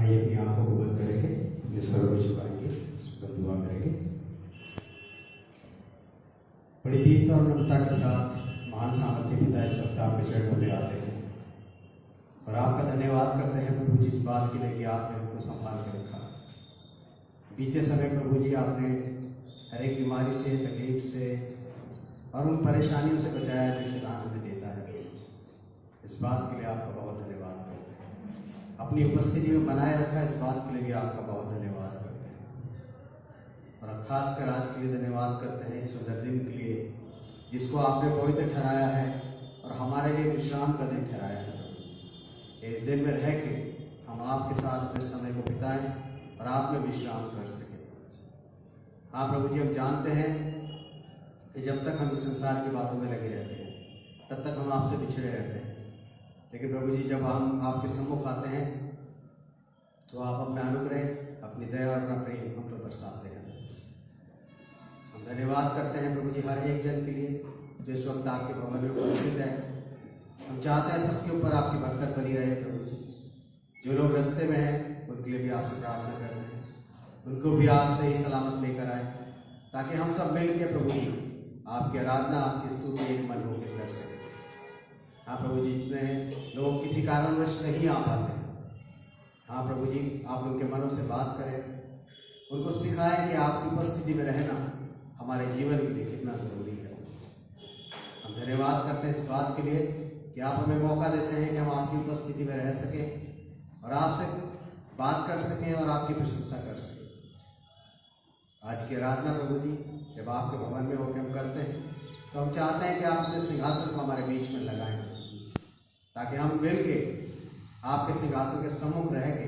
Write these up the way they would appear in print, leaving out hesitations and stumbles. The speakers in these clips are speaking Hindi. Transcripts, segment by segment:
आइए अपनी आंखों को बंद करेंगे, अपने सर को झुकाएंगे, दुआ करेंगे। बड़ी दीनता और नम्रता के साथ महान सामर्थ्य पिता इस वक्त आपके चरणों में आते हैं और आपका धन्यवाद करते हैं प्रभु जी इस बात के लिए कि आपने हमको संभाल के रखा। बीते समय प्रभु जी आपने हर एक बीमारी से, तकलीफ से और उन परेशानियों से बचाया जो शैतान हमें देता है। इस बात के लिए आपका बहुत धन्यवाद करते हैं। अपनी उपस्थिति में बनाए रखा इस बात के लिए भी आपका बहुत धन्यवाद करते हैं और खासकर आज के लिए धन्यवाद करते हैं इस सुंदर दिन के लिए जिसको आपने पवित्र ठहराया है और हमारे लिए विश्राम का दिन ठहराया है। कि इस दिन में रह के हम आपके साथ अपने समय को बिताएं और आप में विश्राम कर सकें। हाँ प्रभु जी, हम जानते हैं कि जब तक हम इस संसार की बातों में लगे रहते हैं तब तक हम आपसे बिछड़े रहते हैं, लेकिन प्रभु जी जब हम आपके सम्मुख आते हैं तो आप अपना अनुग्रह, अपनी दया और अपना प्रेम हम तो बरसाते हैं। हम धन्यवाद करते हैं प्रभु जी हर एक जन के लिए जो इस वक्त आपके भवन में उपस्थित है। हम चाहते हैं सबके ऊपर आपकी बरकत बनी रहे प्रभु जी। जो लोग रास्ते में हैं उनके लिए भी आपसे प्रार्थना करते हैं, उनको भी आप सही सलामत लेकर आए ताकि हम सब मिल के प्रभु जी आपकी आराधना, आपकी स्तुति एक मन होकर कर सकें। हाँ प्रभु जी, जितने लोग किसी कारणवश नहीं आ पाते हैं, हाँ प्रभु जी आप उनके मनों से बात करें, उनको सिखाएं कि आपकी उपस्थिति में रहना हमारे जीवन के लिए कितना ज़रूरी है। हम धन्यवाद करते हैं इस बात के लिए कि आप हमें मौका देते हैं कि हम आपकी उपस्थिति में रह सकें और आपसे बात कर सकें और आपकी प्रशंसा कर सकें। आज की आराधना प्रभु जी जब आपके भवन में होकर हम करते हैं तो हम चाहते हैं कि आप अपने सिंहासन को हमारे बीच में लगाएं ताकि हम मिल के आपके सिंहासन के सम्मुख रह के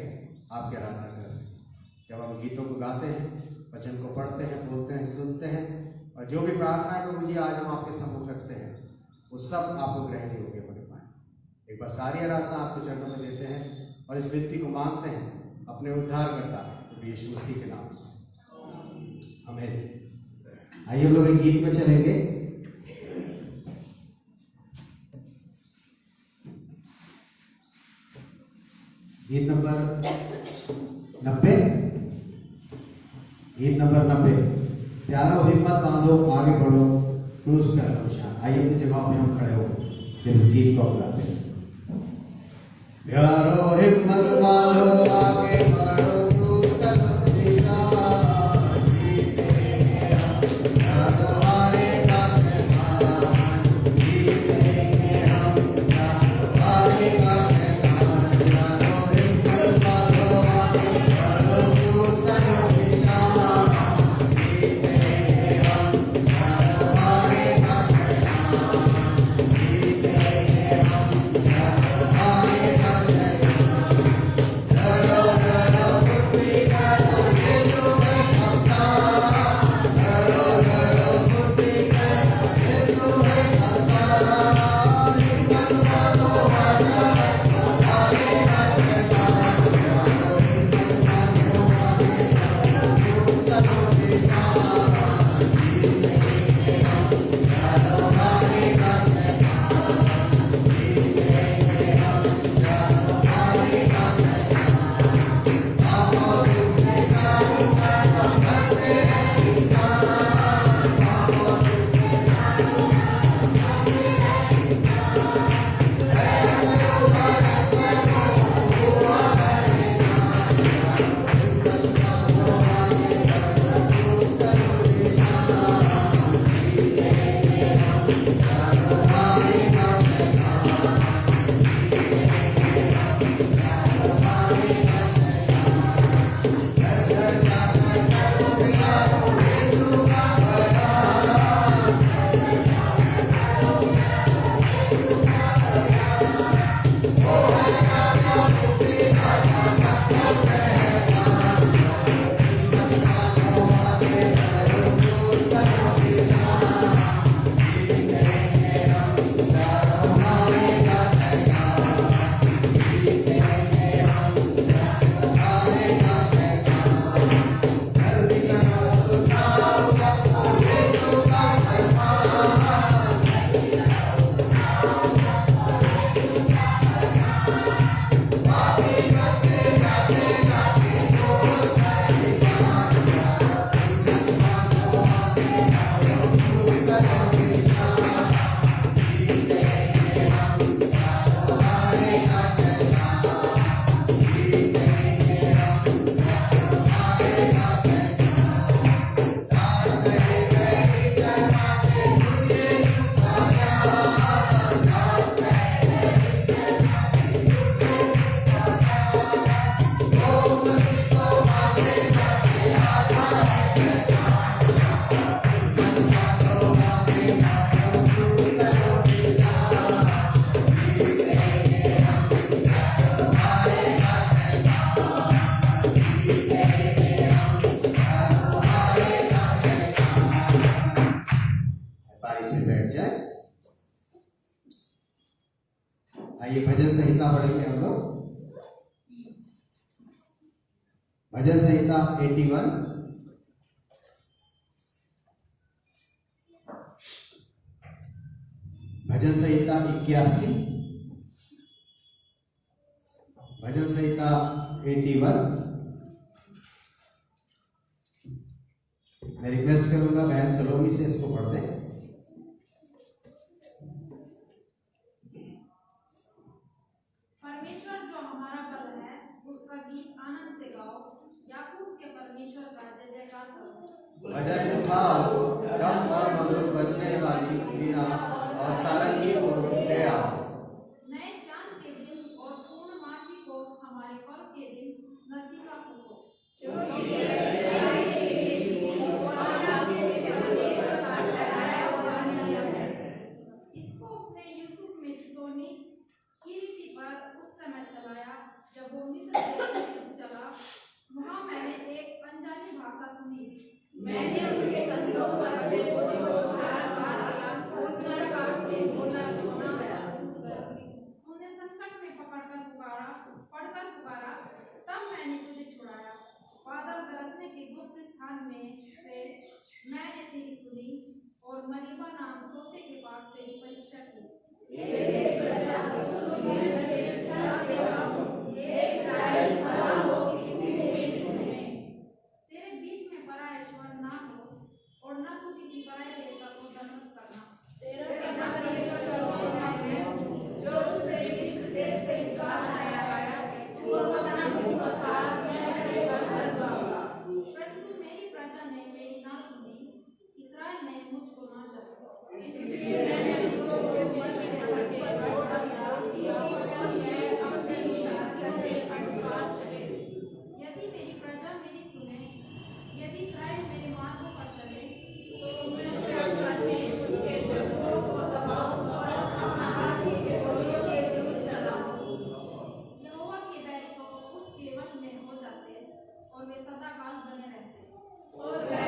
आपकी आराधना कर सकें। जब हम गीतों को गाते हैं, वचन को पढ़ते हैं, बोलते हैं, सुनते हैं और जो भी प्रार्थनाएं प्रभु जी आज हम आपके सम्मुख रखते हैं वो सब आपको ग्रहण योग्य होने पाए। एक बार सारी आराधना आपके चरणों में देते हैं और इस विनती को मांगते हैं अपने उद्धारकर्ता प्रभु यीशु मसीह के नाम से, आमीन। आइए हम लोग एक गीत में चलेंगे। गीत नंबर 90, गीत नंबर 90, प्यारो हिम्मत बांधो आगे बढ़ो क्रूस का निशान। आइए अपनी जगह पे हम खड़े हो जब इस गीत को गाते हैं। प्यारो हिम्मत बांधो आगे बढ़ो क्रूस का निशान, जीतेंगे हम, प्यारो हारेगा शैतान, जीतेंगे हम, प्यारो हारेगा शैतान। प्यारो हिम्मत बांधो आगे बढ़ो क्रूस का निशान, जीतेंगे हम, प्यारो हारेगा शैतान, जीतेंगे हम, प्यारो हारेगा शैतान। भजन संहिता 81, भजन संहिता 81, भजन संहिता 81। मैं रिक्वेस्ट करूंगा बहन सलोमी से इसको पढ़ दें। परमेश्वर जो हमारा बल है, उसका गीत आनंद से गाओ। याकूब के परमेश्वर का जय जयकार करो। भजन उठाओ, डफ और मधुर बजने वाली वीणा और सारंगी को ले आओ। नए चांद के दिन और पूर्णमासी को हमारे पर्व के दिन नसीका फूको। इसको उसने यूसुफ में चितौनी की रीति पर उस समय चलाया जब वो मिस्र देश में चला। वहाँ मैंने एक अनजानी भाषा सुनी। मैंने उनके कंधों पर अपने बोझ को उतार दिया, उतर कर अपने बोला छोड़ा गया। तूने संकट में पड़कर पुकारा, तब मैंने तुझे छुड़ाया। बादल गरजने के गुप्त स्थान में से मैंने तेरी सुनी और मरीबा नाम सोते के पास तेरी परीक्षा की। तेरे बीच में पराया ईश्वर ना हो और न तू किसी पराये देवता को दंडवत करना। जो तुझे मिस्र देश से निकाल लाया है, तू अपना मुंह पसार, मैं तेरे पर भर दूंगा। परंतु मेरी प्रजा ने मेरी ना सुनी, इस्राएल ने मुझको ना जाना। इसलिए मैंने उसको गुलामी में पकड़ के छोड़ दिया, और मैं अपने अनुसार चले। यदि मेरी प्रजा मेरी सुने, यदि इस्राएल मेरे मार्गों पर चले, तो मैं उसके शत्रुओं को दबाऊं और अपना हाथी के घोड़ों के विरुद्ध चलाऊं। यहोवा के बैरी तो उसके वश में हो जाते और वे सदाकाल बने रहते। और वह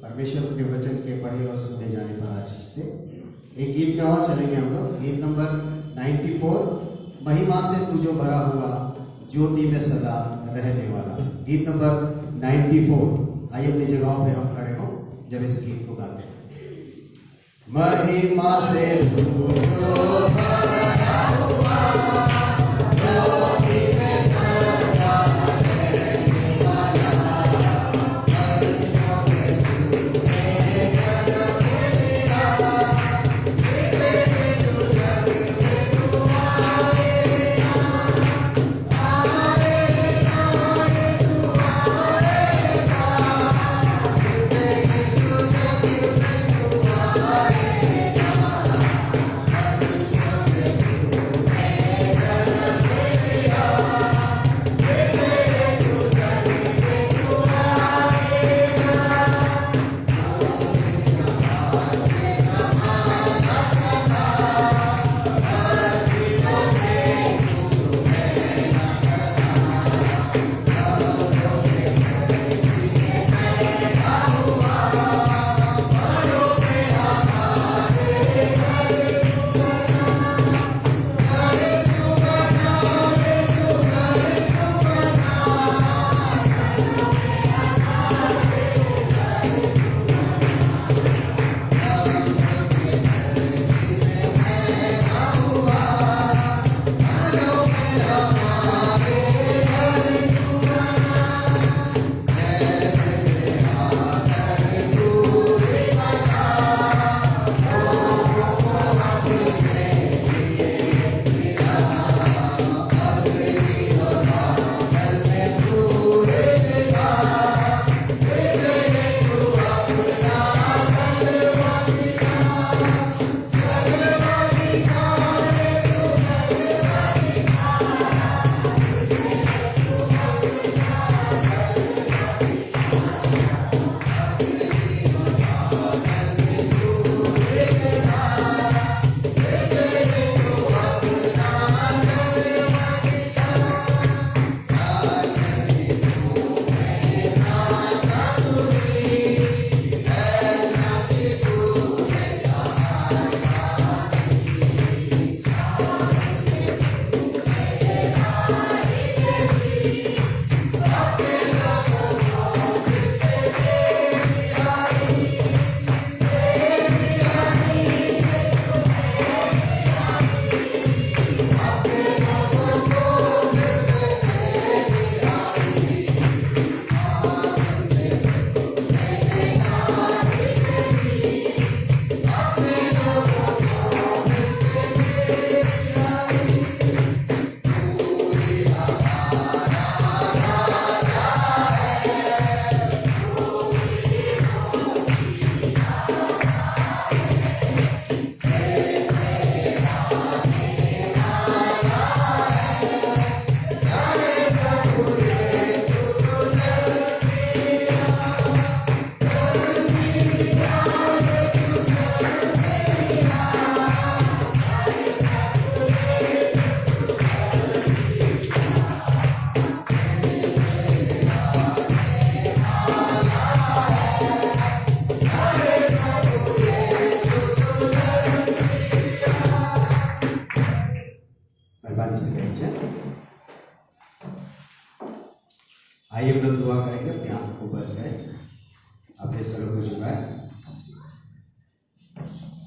परमेश्वर के वचन के पढ़े और सुने जाने पर आशीष दे। एक गीत में और चलेंगे हम लोग, गीत नंबर 94, महिमा से तू जो भरा हुआ, ज्योति में सदा रहने वाला। गीत नंबर 94। आइए अपनी जगहों पे हम खड़े हों जब इस गीत को गाते हैं। महिमा से तू जो भरा हुआ, ज्योति में सदा रहने वाला, अर्शों में तूने जन्म लिया, निकले तू जग में तू आएगा, आएगा यीशु आएगा, निकले तू जग में तू आएगा।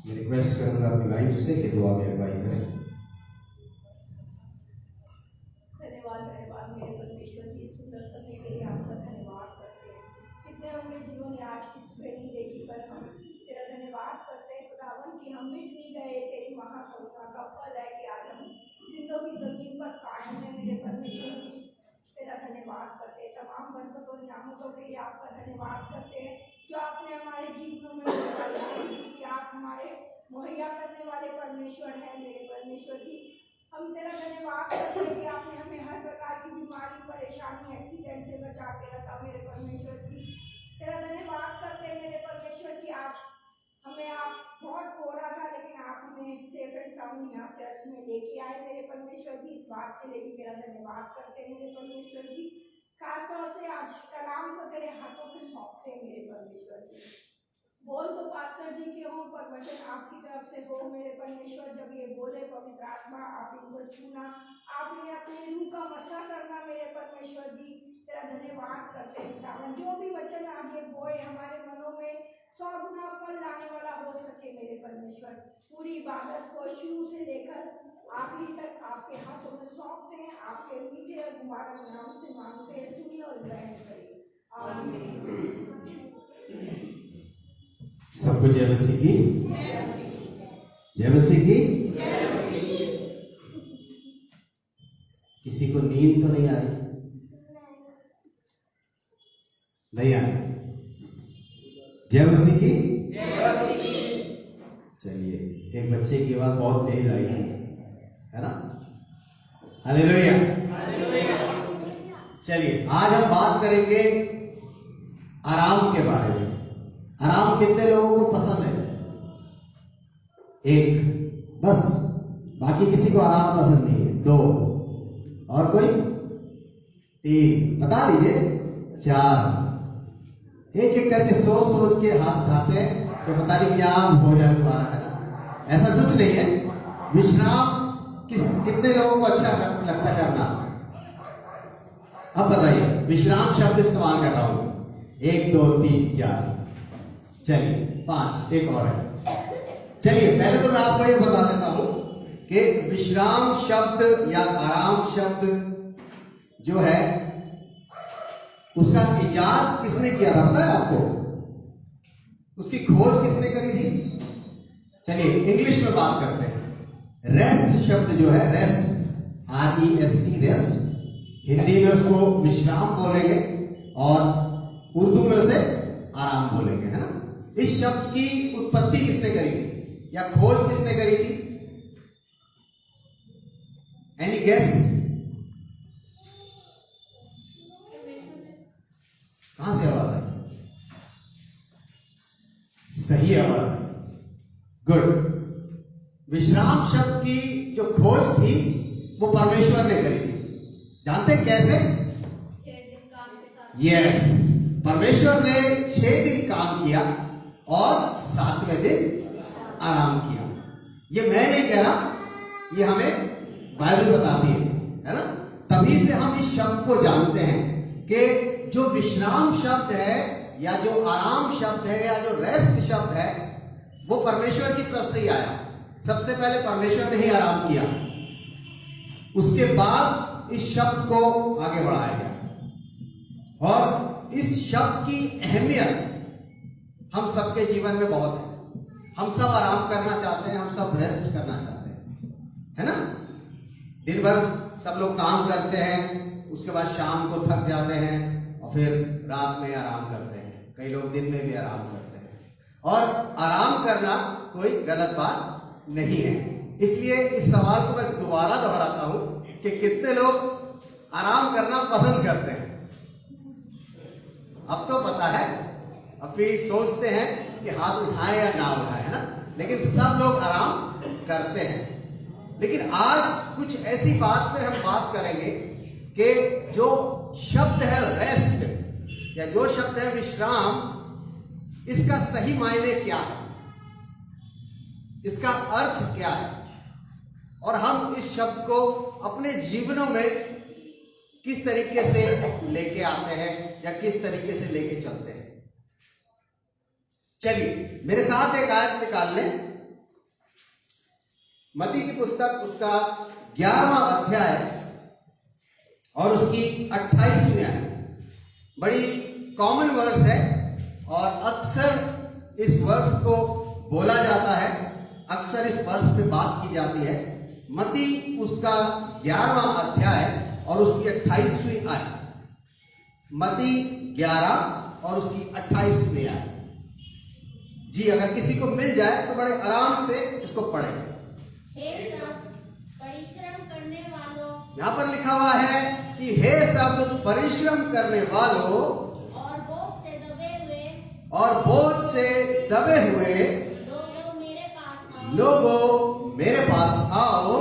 मैं रिक्वेस्ट करूंगा अपनी वाइफ से कि दुआ में अगुवाई करें। धन्यवाद धन्यवाद मेरे परमेश्वर जी, सुंदर समय के लिए आपका धन्यवाद करते हैं। कितने होंगे जिन्होंने आज की सुबह नहीं देखी, पर हम तेरा धन्यवाद करते हैं खुदावन कि हम मिट नहीं गए। तेरी महाकरुणा का फल है कि आज हम जिंदगी जमीन पर कायम है मेरे परमेश्वर जी। तेरा धन्यवाद करते हैं, तमाम बरकतों और नियामतों के लिए आपका धन्यवाद करते हैं जो आपने हमारे जीवनों में निकाला है, कि आप हमारे मुहैया करने वाले परमेश्वर हैं मेरे परमेश्वर जी। हम तेरा धन्यवाद करते हैं कि आपने हमें हर प्रकार की बीमारी, परेशानी, एक्सीडेंट से बचा के रखा मेरे परमेश्वर जी। तेरा धन्यवाद करते हैं मेरे परमेश्वर की आज हमें आप बहुत बोला था, लेकिन आप हमें सेफ एंड साउंड यहाँ चर्च में लेके आए मेरे परमेश्वर जी। इस बात के लिए भी तेरा धन्यवाद करते हैं मेरे परमेश्वर जी। खासतौर से आज कलाम को तेरे हाथों में सौंपते हैं मेरे परमेश्वर जी। बोल तो पास्टर जी के हों, पर वचन आपकी तरफ से हो मेरे परमेश्वर। जब ये बोले पवित्र आत्मा आप इनको छूना, आपने अपने रूह का मसा करना मेरे परमेश्वर जी। तेरा धन्यवाद करते हैं खुदावन, जो भी वचन आगे बोए हमारे मनों में 100 गुना फल लाने वाला हो सके मेरे परमेश्वर। पूरी इबादत को शुरू से लेकर आखिरी तक आपके हाथों में सौंपते हैं। आपके मीठे और मुबारक नाम से मांगते हैं, सुनिए और ग्रहण करिए, आमीन। सबको जय मसीह की, जय मसीह की। किसी को नींद तो नहीं आ रही? नहीं आ रही? जय मसीह की। चलिए, एक बच्चे की आवाज बहुत तेज आई थी, है ना? हालेलुया। चलिए, आज हम बात करेंगे आराम के बारे में। आराम कितने लोगों को पसंद है? एक बस, बाकी किसी को आराम पसंद नहीं है। 2 और कोई? 3 बता दीजिए। 4 एक एक करके सोच सोच के हाथ उठाते हैं तो पता नहीं क्या हो जाए तुम्हारा, है ना? ऐसा कुछ नहीं है। विश्राम कितने लोगों को अच्छा लगता करना? अब बताइए, विश्राम शब्द इस्तेमाल कर रहा हूं। 1 2 3 4, चलिए 5, एक और है। चलिए, पहले तो मैं आपको ये बता देता हूं कि विश्राम शब्द या आराम शब्द जो है उसका इजाद किसने किया था पता है आपको? उसकी खोज किसने करी थी? चलिए इंग्लिश में बात करते हैं। रेस्ट शब्द जो है, रेस्ट, REST, रेस्ट, हिंदी में उसको विश्राम बोलेंगे और उर्दू में उसे आराम बोलेंगे, है ना? इस शब्द की उत्पत्ति किसने करी थी या खोज किसने करी थी? Any guess? कहां से आवाज आई? सही आवाज आई, गुड। विश्राम शब्द की जो खोज थी वो परमेश्वर ने करी थी। जानते कैसे? 6 दिन काम के साथ। यस, परमेश्वर ने 6 दिन काम किया और 7वें दिन आराम किया। ये मैं नहीं कह रहा, ये हमें बाइबल बताती है ना? तभी से हम इस शब्द को जानते हैं कि जो विश्राम शब्द है या जो आराम शब्द है या जो रेस्ट शब्द है वो परमेश्वर की तरफ से ही आया। सबसे पहले परमेश्वर ने ही आराम किया, उसके बाद इस शब्द को आगे बढ़ाया गया। और इस शब्द की अहमियत हम सबके जीवन में बहुत है। हम सब आराम करना चाहते हैं, हम सब रेस्ट करना चाहते हैं, है ना? दिन भर सब लोग काम करते हैं, उसके बाद शाम को थक जाते हैं और फिर रात में आराम करते हैं। कई लोग दिन में भी आराम करते हैं और आराम करना कोई गलत बात नहीं है। इसलिए इस सवाल को मैं दोबारा दोहराता हूं कि कितने लोग आराम करना पसंद करते हैं? अब तो पता है, अब भी सोचते हैं कि हाथ उठाएं या ना उठाएं, है ना? लेकिन सब लोग आराम करते हैं। लेकिन आज कुछ ऐसी बात पे हम बात करेंगे कि जो शब्द है रेस्ट या जो शब्द है विश्राम, इसका सही मायने क्या है, इसका अर्थ क्या है और हम इस शब्द को अपने जीवनों में किस तरीके से लेके आते हैं या किस तरीके से लेके चलते हैं। चलिए मेरे साथ एक आयत निकाल लें। मत्ती की पुस्तक उसका 11वां अध्याय और उसकी 28वीं आयत। बड़ी कॉमन वर्स है और अक्सर इस वर्स को बोला जाता है, अक्सर इस वर्स पे बात की जाती है। मत्ती उसका 11वां अध्याय और उसकी 28वीं आयत। मत्ती 11 और उसकी 28वीं आयत। जी, अगर किसी को मिल जाए तो बड़े आराम से इसको पढ़े। हे सब परिश्रम करने वालों यहां पर लिखा हुआ है कि हे सब परिश्रम करने वालों और बोझ से दबे हुए लोगों मेरे पास आओ,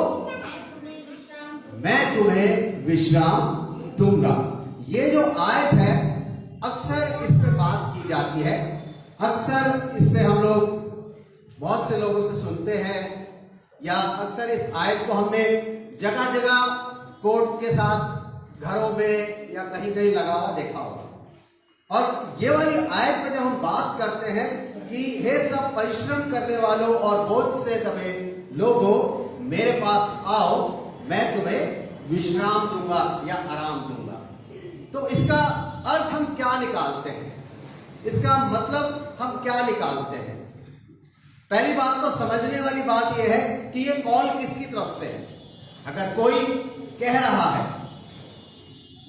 मैं तुम्हें विश्राम दूंगा। ये जो आयत है अक्सर इस पे बात की जाती है, अक्सर इस पे हम लोग बहुत से लोगों से सुनते हैं, या अक्सर इस आयत को हमने जगह जगह कोट के साथ घरों में या कहीं कहीं लगा हुआ देखा होगा। और ये वाली आयत में जब हम बात करते हैं कि हे सब परिश्रम करने वालों और बोझ से दबे लोगों मेरे पास आओ, मैं तुम्हें विश्राम दूंगा या आराम दूंगा, तो इसका अर्थ हम क्या निकालते हैं, इसका मतलब हम क्या निकालते हैं? पहली बात तो समझने वाली बात यह है कि ये कॉल किसकी तरफ से है। अगर कोई कह रहा है,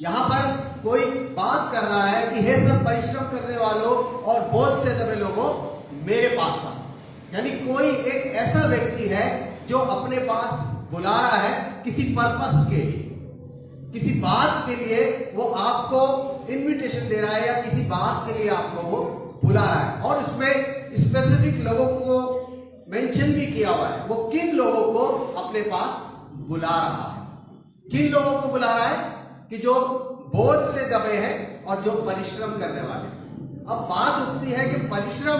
यहां पर कोई बात कर रहा है कि हे सब परिश्रम करने वालों और बोझ से दबे लोगों मेरे पास आओ, यानी कोई एक ऐसा व्यक्ति है जो अपने पास बुला रहा है किसी पर्पस के लिए, किसी बात के लिए वो आपको इनविटेशन दे रहा है या किसी बात के लिए आपको वो बुला रहा है। और इसमें स्पेसिफिक लोगों को मेंशन भी किया हुआ है, वो किन लोगों को अपने पास बुला रहा है, किन लोगों को बुला रहा है कि जो बोझ से दबे हैं और जो परिश्रम करने वाले। अब बात उठती है कि परिश्रम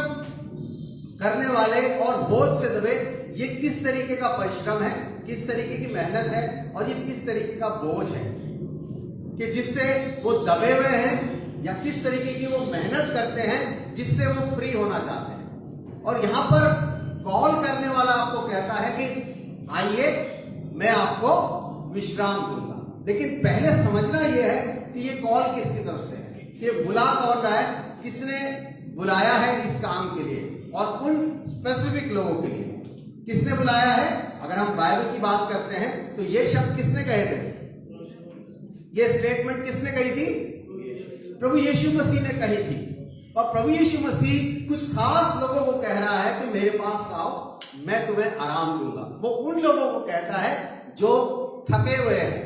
करने वाले और बोझ से दबे, ये किस तरीके का परिश्रम है, किस तरीके की मेहनत है और ये किस तरीके का बोझ है कि जिससे वो दबे हुए हैं, या किस तरीके की वो मेहनत करते हैं जिससे वो फ्री होना चाहते हैं। और यहां पर कॉल करने वाला आपको कहता है कि आइए मैं आपको विश्राम दूंगा। लेकिन पहले समझना यह है कि ये कॉल किसकी तरफ से है, कि बुला कौन रहा है, किसने बुलाया है इस काम के लिए और उन स्पेसिफिक लोगों के लिए किसने बुलाया है। अगर हम बाइबल की बात करते हैं तो ये शब्द किसने कहे थे, ये स्टेटमेंट किसने कही थी? प्रभु यीशु मसीह ने कही थी। और प्रभु यीशु मसीह कुछ खास लोगों को कह रहा है कि मेरे पास आओ, मैं तुम्हें आराम दूंगा। वो उन लोगों को कहता है जो थके हुए हैं,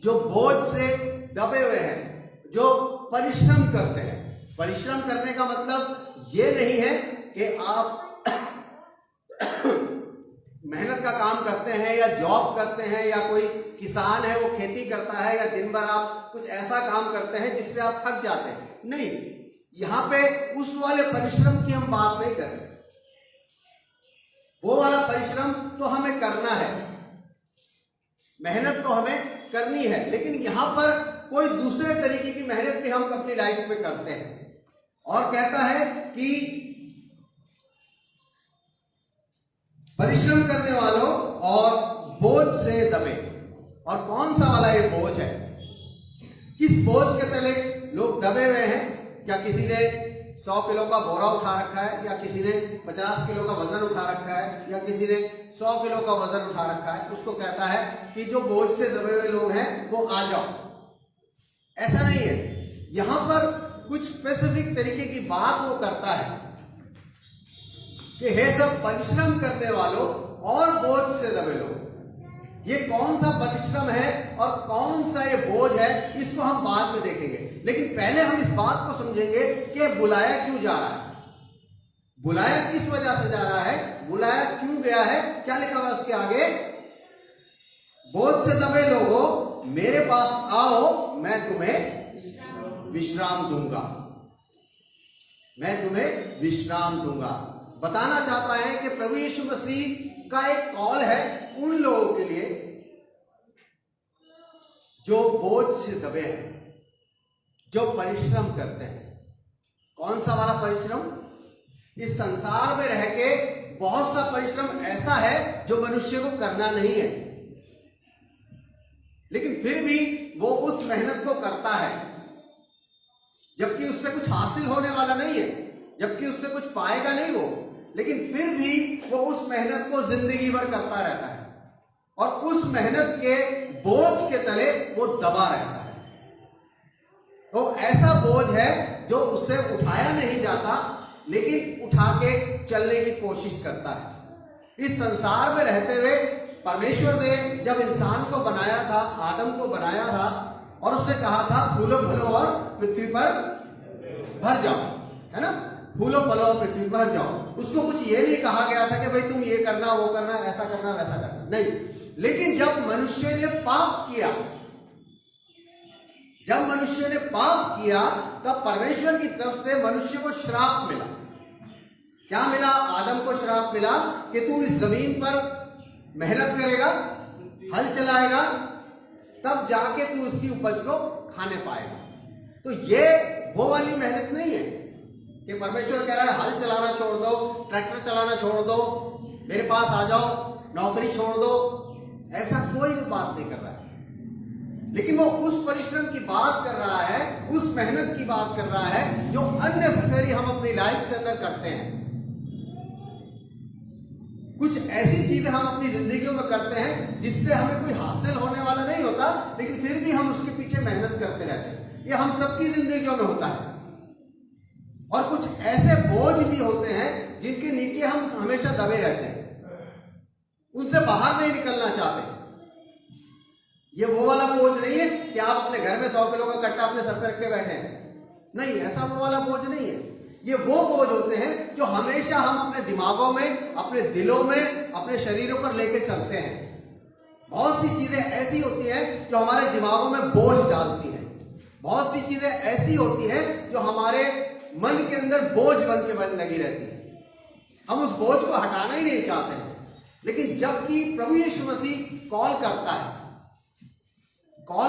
जो बोझ से दबे हुए हैं, जो परिश्रम करते हैं। परिश्रम करने का मतलब ये नहीं है कि आप मेहनत का काम करते हैं या जॉब करते हैं, या कोई किसान है वो खेती करता है, या दिन भर आप कुछ ऐसा काम करते हैं जिससे आप थक जाते हैं। नहीं, यहां पे उस वाले परिश्रम की हम बात नहीं कर रहे। वो वाला परिश्रम तो हमें करना है, मेहनत तो हमें करनी है, लेकिन यहां पर कोई दूसरे तरीके की मेहनत भी हम अपनी लाइफ में करते हैं। और कहता है कि परिश्रम करने वालों और बोझ से दबे। और कौन सा वाला ये बोझ है, किस बोझ के तले लोग दबे हुए हैं? क्या किसी ने 100 किलो का बोरा उठा रखा है, या किसी ने 50 किलो का वजन उठा रखा है, या किसी ने 100 किलो का वजन उठा रखा है? उसको कहता है कि जो बोझ से दबे हुए लोग हैं वो आ जाओ। ऐसा नहीं है, यहां पर कुछ स्पेसिफिक तरीके की बात वो करता है कि हे सब परिश्रम करने वालों और बोझ से दबे लोग। ये कौन सा परिश्रम है और कौन सा ये बोझ है, इसको हम बाद में देखेंगे। लेकिन पहले हम इस बात को समझेंगे कि बुलाया क्यों जा रहा है, बुलाया किस वजह से जा रहा है, बुलाया क्यों गया है। क्या लिखा हुआ उसके आगे? बोझ से दबे लोगों मेरे पास आओ, मैं तुम्हें विश्राम दूंगा, मैं तुम्हें विश्राम दूंगा। बताना चाहता है कि प्रभु यीशु मसीह का एक कॉल है उन लोगों के लिए जो बोझ से दबे हैं, जो परिश्रम करते हैं। कौन सा वाला परिश्रम? इस संसार में रह के बहुत सा परिश्रम ऐसा है जो मनुष्य को करना नहीं है, लेकिन फिर भी वो उस मेहनत को करता है, जबकि उससे कुछ हासिल होने वाला नहीं है, जबकि उससे कुछ पाएगा नहीं वो, लेकिन फिर भी वो उस मेहनत को जिंदगी भर करता रहता है और उस मेहनत के बोझ के तले वो दबा रहता है। वो ऐसा बोझ है जो उससे उठाया नहीं जाता, लेकिन उठा के चलने की कोशिश करता है। इस संसार में रहते हुए परमेश्वर ने जब इंसान को बनाया था, आदम को बनाया था और उससे कहा था फूलो फलो और पृथ्वी पर भर जाओ, है ना, फूलो फलो और पृथ्वी पर भर जाओ। उसको कुछ ये नहीं कहा गया था कि भाई तुम ये करना, वो करना, ऐसा करना, वैसा करना, नहीं। लेकिन जब मनुष्य ने पाप किया, जब मनुष्य ने पाप किया, तब परमेश्वर की तरफ से मनुष्य को श्राप मिला। क्या मिला? आदम को श्राप मिला कि तू इस जमीन पर मेहनत करेगा, हल चलाएगा, तब जाके तू उसकी उपज को खाने पाएगा। तो ये वो वाली मेहनत नहीं है कि परमेश्वर कह रहा है हल चलाना छोड़ दो, ट्रैक्टर चलाना छोड़ दो, मेरे पास आ जाओ, नौकरी छोड़ दो। ऐसा कोई बात नहीं कर रहा है, लेकिन वो उस परिश्रम की बात कर रहा है, उस मेहनत की बात कर रहा है जो अननेसेसरी हम अपनी लाइफ के अंदर करते हैं। कुछ ऐसी चीजें हम अपनी जिंदगियों में करते हैं जिससे हमें कोई हासिल होने वाला नहीं होता, लेकिन फिर भी हम उसके पीछे मेहनत करते रहते हैं। ये हम सबकी जिंदगियों में होता है। और कुछ ऐसे बोझ भी होते हैं जिनके नीचे हम हमेशा दबे रहते हैं, उनसे बाहर नहीं निकलना चाहते। ये वो वाला बोझ नहीं है कि आप अपने घर में 100 किलो का कट्टा अपने सर पे रख के बैठे हैं, नहीं, ऐसा वो वाला बोझ नहीं है। ये वो बोझ होते हैं जो हमेशा हम अपने दिमागों में, अपने दिलों में, अपने शरीरों पर लेके चलते हैं। बहुत सी चीजें ऐसी होती हैं जो हमारे दिमागों में बोझ डालती हैं, बहुत सी चीजें ऐसी होती हैं जो हमारे मन के अंदर बोझ बन के लगी रहती है। हम उस बोझ को हटाना ही नहीं चाहते हैं, लेकिन जबकि प्रभु यीशु मसीह कॉल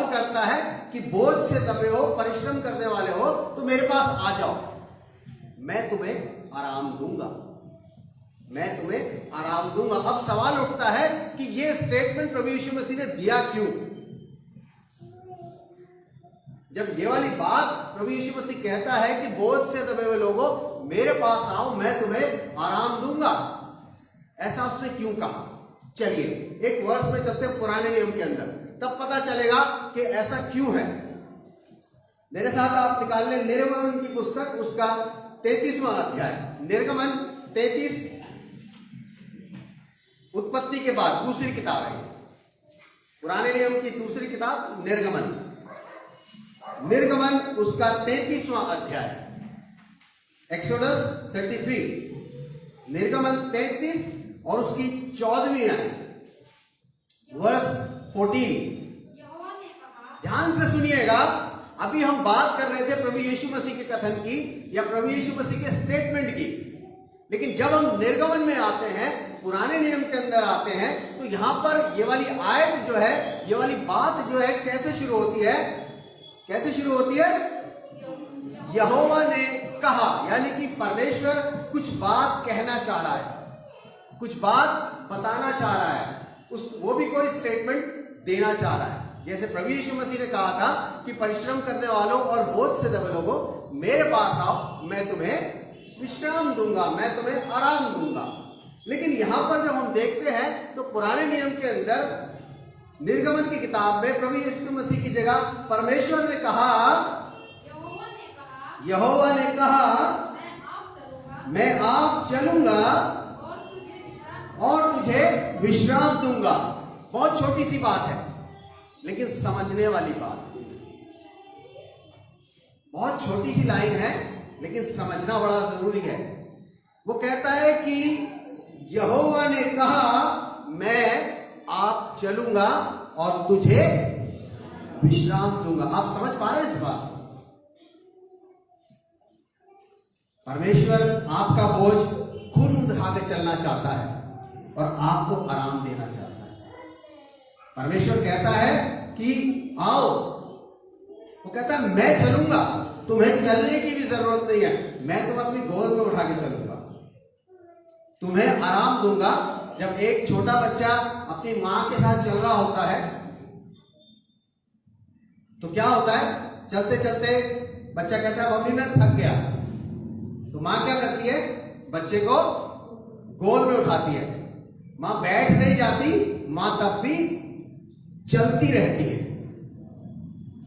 करता है कि बोझ से दबे हो, परिश्रम करने वाले हो, तो मेरे पास आ जाओ, मैं तुम्हें आराम दूंगा, मैं तुम्हें आराम दूंगा। अब सवाल उठता है कि ये स्टेटमेंट प्रभु यीशु मसीह ने दिया क्यों? जब ये वाली बात प्रभु यीशु मसीह कहता है कि बोझ से दबे हुए लोगों मेरे पास आओ, मैं तुम्हें आराम दूंगा, ऐसा उसने क्यों कहा? चलिए एक वर्ष में चलते हैं पुराने नियम के अंदर, तब पता चलेगा कि ऐसा क्यों है। मेरे साथ आप निकाल लें निर्गमन की पुस्तक, उसका 33वां अध्याय, निर्गमन 33, उत्पत्ति के बाद दूसरी किताब है, पुराने नियम की दूसरी किताब निर्गमन, निर्गमन उसका 33वां अध्याय, एक्सोडस 33, निर्गमन 33 और उसकी 14वीं आयत, वर्स 14। यहोवा ने कहा, ध्यान से सुनिएगा। अभी हम बात कर रहे थे प्रभु यीशु मसीह के कथन की या प्रभु यीशु मसीह के स्टेटमेंट की, लेकिन जब हम निर्गमन में आते हैं, पुराने नियम के अंदर आते हैं, तो यहां पर ये वाली आयत जो है, ये वाली बात जो है, कैसे शुरू होती है? कैसे शुरू होती है? यहोवा ने कहा, यानी कि परमेश्वर कुछ बात कहना चाह रहा है, कुछ बात बताना चाह रहा है, वो भी कोई स्टेटमेंट देना चाह रहा है। जैसे प्रभु यीशु मसीह ने कहा था कि परिश्रम करने वालों और बोझ से दबे लोगों मेरे पास आओ, मैं तुम्हें विश्राम दूंगा, मैं तुम्हें आराम दूंगा। लेकिन यहां पर जब हम देखते हैं तो पुराने नियम के अंदर निर्गमन की किताब में प्रभु यीशु मसीह की जगह परमेश्वर ने कहा, यहोवा ने कहा मैं आप चलूंगा और तुझे विश्राम दूंगा। बहुत छोटी सी बात है, लेकिन समझने वाली बात। बहुत छोटी सी लाइन है, लेकिन समझना बड़ा जरूरी है। वो कहता है कि यहोवा ने कहा मैं आप चलूंगा और तुझे विश्राम दूंगा। आप समझ पा रहे हैं इस बात? परमेश्वर आपका बोझ खुद उठा के चलना चाहता है और आपको आराम देना चाहता है। परमेश्वर कहता है कि आओ, वो कहता है मैं चलूंगा, तुम्हें चलने की भी जरूरत नहीं है, मैं तुम्हें अपनी गोद में उठा के चलूंगा। तुम्हें आराम दूंगा। जब एक छोटा बच्चा अपनी मां के साथ चल रहा होता है तो क्या होता है, चलते चलते बच्चा कहता है मम्मी मैं थक गया, तो मां क्या करती है, बच्चे को गोद में उठाती है। मां बैठ नहीं जाती, मां तब भी चलती रहती है।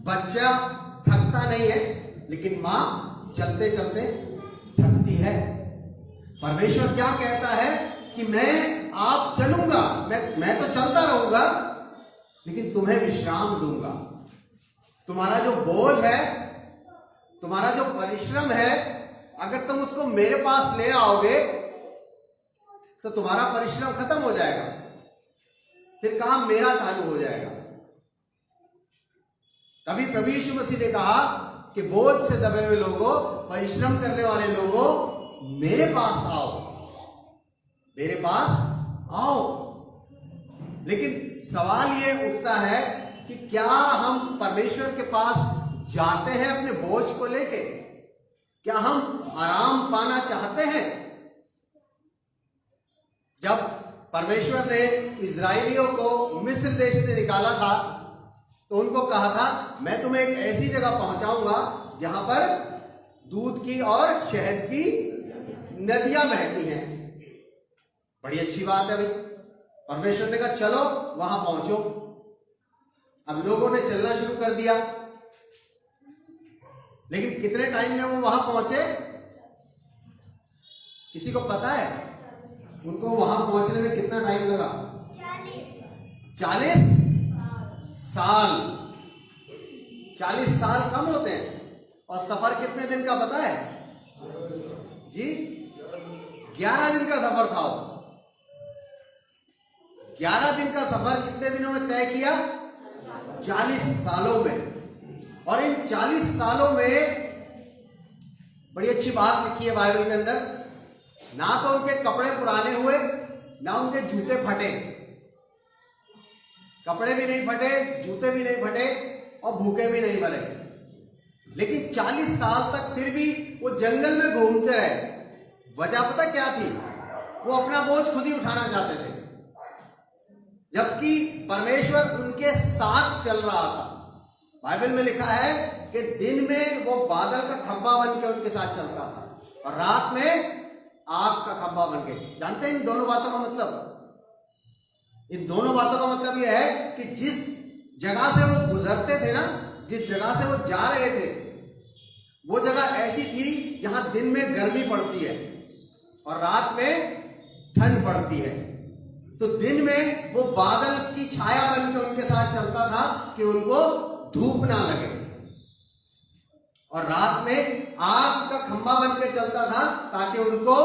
बच्चा थकता नहीं है, लेकिन मां चलते चलते थकती है। परमेश्वर क्या कहता है कि मैं आप चलूंगा, मैं तो चलता रहूंगा, लेकिन तुम्हें विश्राम दूंगा। तुम्हारा जो बोझ है, तुम्हारा जो परिश्रम है, अगर तुम उसको मेरे पास ले आओगे तो तुम्हारा परिश्रम खत्म हो जाएगा, फिर काम मेरा चालू हो जाएगा। तभी प्रभु यीशु मसीह ने कहा कि बोझ से दबे हुए लोगों, परिश्रम करने वाले लोगों, मेरे पास आओ, मेरे पास आओ। लेकिन सवाल ये उठता है कि क्या हम परमेश्वर के पास जाते हैं अपने बोझ को लेके? क्या हम आराम पाना चाहते हैं? जब परमेश्वर ने इजराइलियों को मिस्र देश से निकाला था तो उनको कहा था मैं तुम्हें एक ऐसी जगह पहुंचाऊंगा जहां पर दूध की और शहद की नदियां बहती हैं। बड़ी अच्छी बात है भाई। परमेश्वर ने कहा चलो वहां पहुंचो। अब लोगों ने चलना शुरू कर दिया, लेकिन कितने टाइम में वो वहां पहुंचे किसी को पता है? उनको वहां पहुंचने में कितना टाइम लगा? 40 साल। 40 साल कम होते हैं। और सफर कितने दिन का पता है जी? 11 दिन का सफर था। 11 दिन का सफर कितने दिनों में तय किया? 40 सालों में। और इन 40 सालों में बड़ी अच्छी बात लिखी है बाइबल के अंदर, ना तो उनके कपड़े पुराने हुए, ना उनके जूते फटे। कपड़े भी नहीं फटे, जूते भी नहीं फटे और भूखे भी नहीं मरे। लेकिन 40 साल तक फिर भी वो जंगल में घूमते रहे। वजह पता क्या थी? वो अपना बोझ खुद ही उठाना चाहते थे, जबकि परमेश्वर उनके साथ चल रहा था। बाइबल में लिखा है कि दिन में वो बादल का खंभा बन के उनके साथ चलता था और रात में आग का खंभा बन के। जानते हैं इन दोनों बातों का मतलब? इन दोनों बातों का मतलब यह है कि जिस जगह से वो गुजरते थे ना, जिस जगह से वो जा रहे थे, वो जगह ऐसी थी जहां दिन में गर्मी पड़ती है और रात में ठंड पड़ती है। तो दिन में वो बादल की छाया बन के उनके साथ चलता था कि उनको धूप ना लगे, और रात में आग का खंभा बन के चलता था ताकि उनको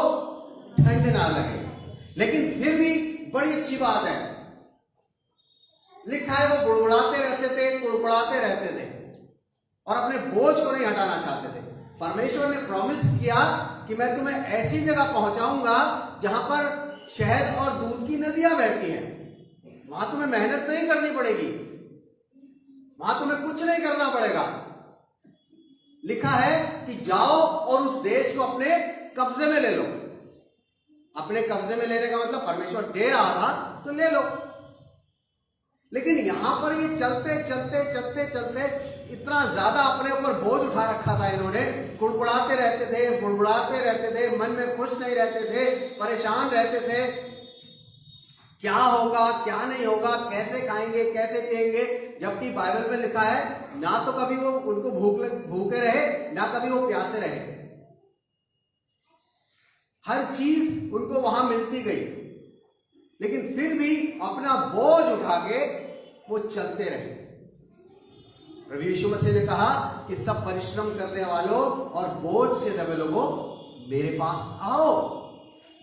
ठंड ना लगे। लेकिन फिर भी बड़ी अच्छी बात है, लिखा है वो बुड़बुड़ाते रहते थे, कुड़कुड़ाते रहते थे और अपने बोझ को नहीं हटाना चाहते थे। परमेश्वर ने प्रॉमिस किया कि मैं तुम्हें ऐसी जगह पहुंचाऊंगा जहां पर शहद और दूध की नदियां बहती हैं। वहां तुम्हें मेहनत नहीं करनी पड़ेगी, वहां तुम्हें कुछ नहीं करना पड़ेगा। लिखा है कि जाओ और उस देश को अपने कब्जे में ले लो। अपने कब्जे में लेने का मतलब परमेश्वर दे रहा था तो ले लो। लेकिन यहां पर ये चलते चलते चलते चलते इतना ज्यादा अपने ऊपर बोझ उठा रखा था इन्होंने। कुड़कुड़ाते रहते थे, बुड़बुड़ाते रहते थे, मन में खुश नहीं रहते थे, परेशान रहते थे। क्या होगा, क्या नहीं होगा, कैसे खाएंगे, कैसे पिएंगे, जबकि बाइबल में लिखा है ना तो कभी वो उनको भूखे रहे, ना कभी वो प्यासे रहे। हर चीज उनको वहां मिलती गई, लेकिन फिर भी अपना बोझ उठा के वो चलते रहे। प्रभु यीशु मसीह ने कहा कि सब परिश्रम करने वालों और बोझ से दबे लोगों, मेरे पास आओ,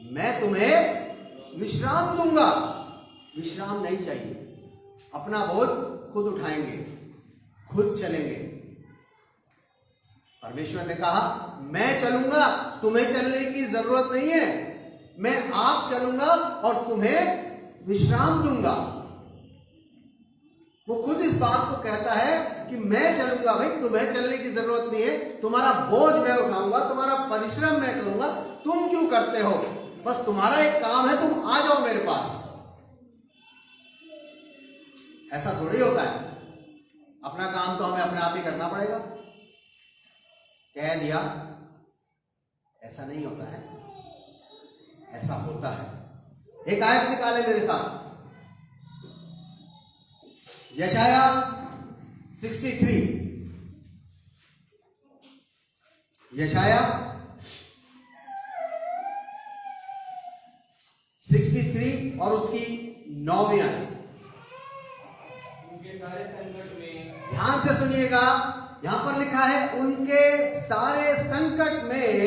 मैं तुम्हें विश्राम दूंगा। विश्राम नहीं चाहिए, अपना बोझ खुद उठाएंगे, खुद चलेंगे। परमेश्वर ने कहा मैं चलूंगा, तुम्हें चलने की जरूरत नहीं है, मैं आप चलूंगा और तुम्हें विश्राम दूंगा। वो खुद इस बात को कहता है कि मैं चलूंगा, भाई तुम्हें चलने की जरूरत नहीं है, तुम्हारा बोझ मैं उठाऊंगा, तुम्हारा परिश्रम मैं करूंगा, तुम क्यों करते हो? बस तुम्हारा एक काम है, तुम आ जाओ मेरे पास। ऐसा थोड़ी होता है। अपना काम तो हमें अपने आप ही करना पड़ेगा। कह दिया, ऐसा नहीं होता है, ऐसा होता है। एक आयत निकाले मेरे साथ, यशाया 63, यशाया 63 और उसकी 9वीं आयत। उनके सारे संकट में, ध्यान से सुनिएगा, यहां पर लिखा है उनके सारे संकट में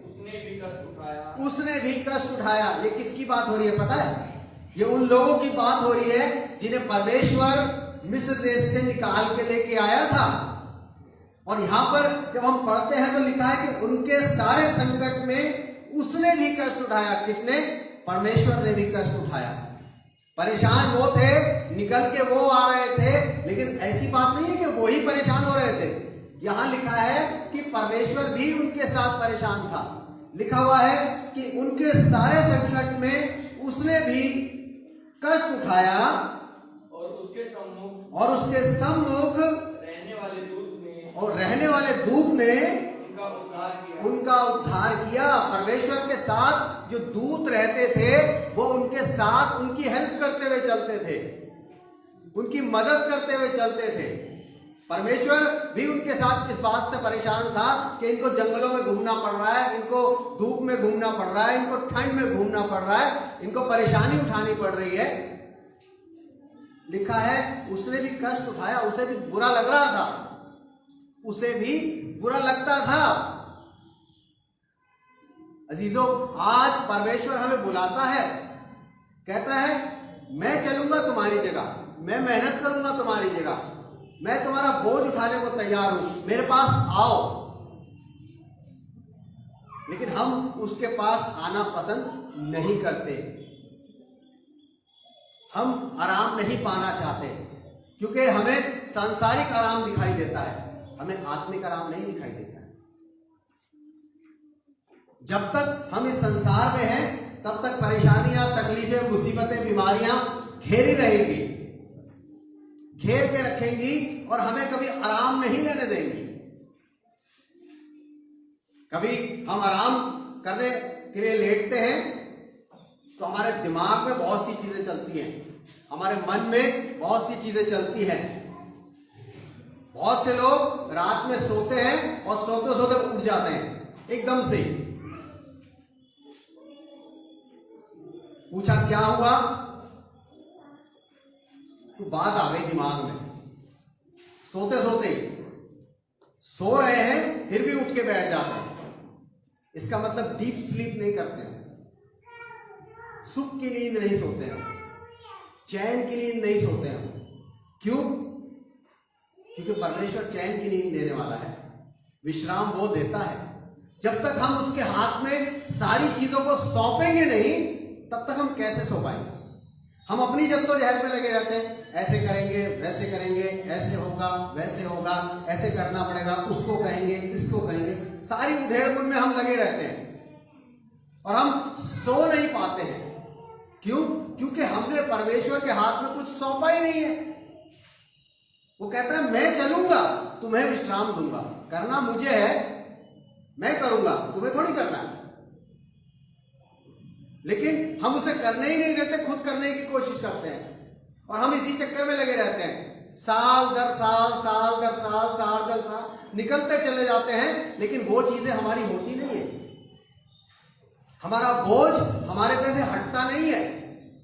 उसने भी कष्ट उठाया। उसने भी कष्ट उठाया। ये किसकी बात हो रही है पता है? ये उन लोगों की बात हो रही है जिन्हें परमेश्वर मिस्र देश से निकाल के लेके आया था। और यहां पर जब हम पढ़ते हैं तो लिखा है कि उनके सारे संकट में उसने भी कष्ट उठाया। किसने? परमेश्वर ने भी कष्ट उठाया। परेशान वो थे, निकल के वो आ रहे थे, लेकिन ऐसी बात नहीं है कि वो ही परेशान हो रहे थे। यहां लिखा है कि परमेश्वर भी उनके साथ परेशान था। लिखा हुआ है कि उनके सारे संकट में उसने भी कष्ट उठाया और उसके सम्मुख रहने वाले दूत ने उनका उद्धार किया। परमेश्वर के साथ जो दूत रहते थे वो उनके साथ उनकी हेल्प करते हुए चलते थे, उनकी मदद करते हुए चलते थे। परमेश्वर भी उनके साथ इस बात से परेशान था कि इनको जंगलों में घूमना पड़ रहा है, इनको धूप में घूमना पड़ रहा है, इनको ठंड में घूमना पड़ रहा है, इनको परेशानी उठानी पड़ रही है। लिखा है उसने भी कष्ट उठाया, उसे भी बुरा लग रहा था, उसे भी बुरा लगता था। अजीजों, आज परमेश्वर हमें बुलाता है, कहता है मैं चलूंगा तुम्हारी जगह, मैं मेहनत करूंगा तुम्हारी जगह, मैं तुम्हारा बोझ उठाने को तैयार हूं, मेरे पास आओ। लेकिन हम उसके पास आना पसंद नहीं करते। हम आराम नहीं पाना चाहते क्योंकि हमें सांसारिक आराम दिखाई देता है, हमें आत्मिक आराम नहीं दिखाई देता है। जब तक हम इस संसार में हैं तब तक परेशानियां, तकलीफें, मुसीबतें, बीमारियां घेरी रहेंगी, घेर के रखेंगी और हमें कभी आराम नहीं लेने देंगी। कभी हम आराम करने के लिए लेटते हैं तो हमारे दिमाग में बहुत सी चीजें चलती हैं, हमारे मन में बहुत सी चीजें चलती हैं। बहुत से लोग रात में सोते हैं और सोते सोते उठ जाते हैं एकदम से। पूछा क्या हुआ, तो बात आ गई दिमाग में। सोते सोते सो रहे हैं फिर भी उठ के बैठ जाते हैं। इसका मतलब डीप स्लीप नहीं करते हैं, सुख की नींद नहीं सोते हैं, चैन की नींद नहीं सोते हैं। क्यों? क्योंकि परमेश्वर चैन की नींद देने वाला है, विश्राम वो देता है। जब तक हम उसके हाथ में सारी चीजों को सौंपेंगे नहीं तब तक हम कैसे सो पाएंगे? हम अपनी जद्दोजहद में लगे रहते हैं, ऐसे करेंगे, वैसे करेंगे, ऐसे होगा, वैसे होगा, ऐसे करना पड़ेगा, उसको कहेंगे, इसको कहेंगे, सारी उधेड़-बुन में हम लगे रहते हैं और हम सो नहीं पाते हैं। क्यों? क्योंकि हमने परमेश्वर के हाथ में कुछ सौंपा ही नहीं है। वो कहता है मैं चलूंगा, तुम्हें विश्राम दूंगा, करना मुझे है, मैं करूंगा, तुम्हें थोड़ी करना है। लेकिन हम उसे करने ही नहीं देते, खुद करने की कोशिश करते हैं और हम इसी चक्कर में लगे रहते हैं। साल दर साल, साल दर साल, साल दर साल निकलते चले जाते हैं, लेकिन वो चीजें हमारी होती नहीं है। हमारा बोझ हमारे पे से हटता नहीं है।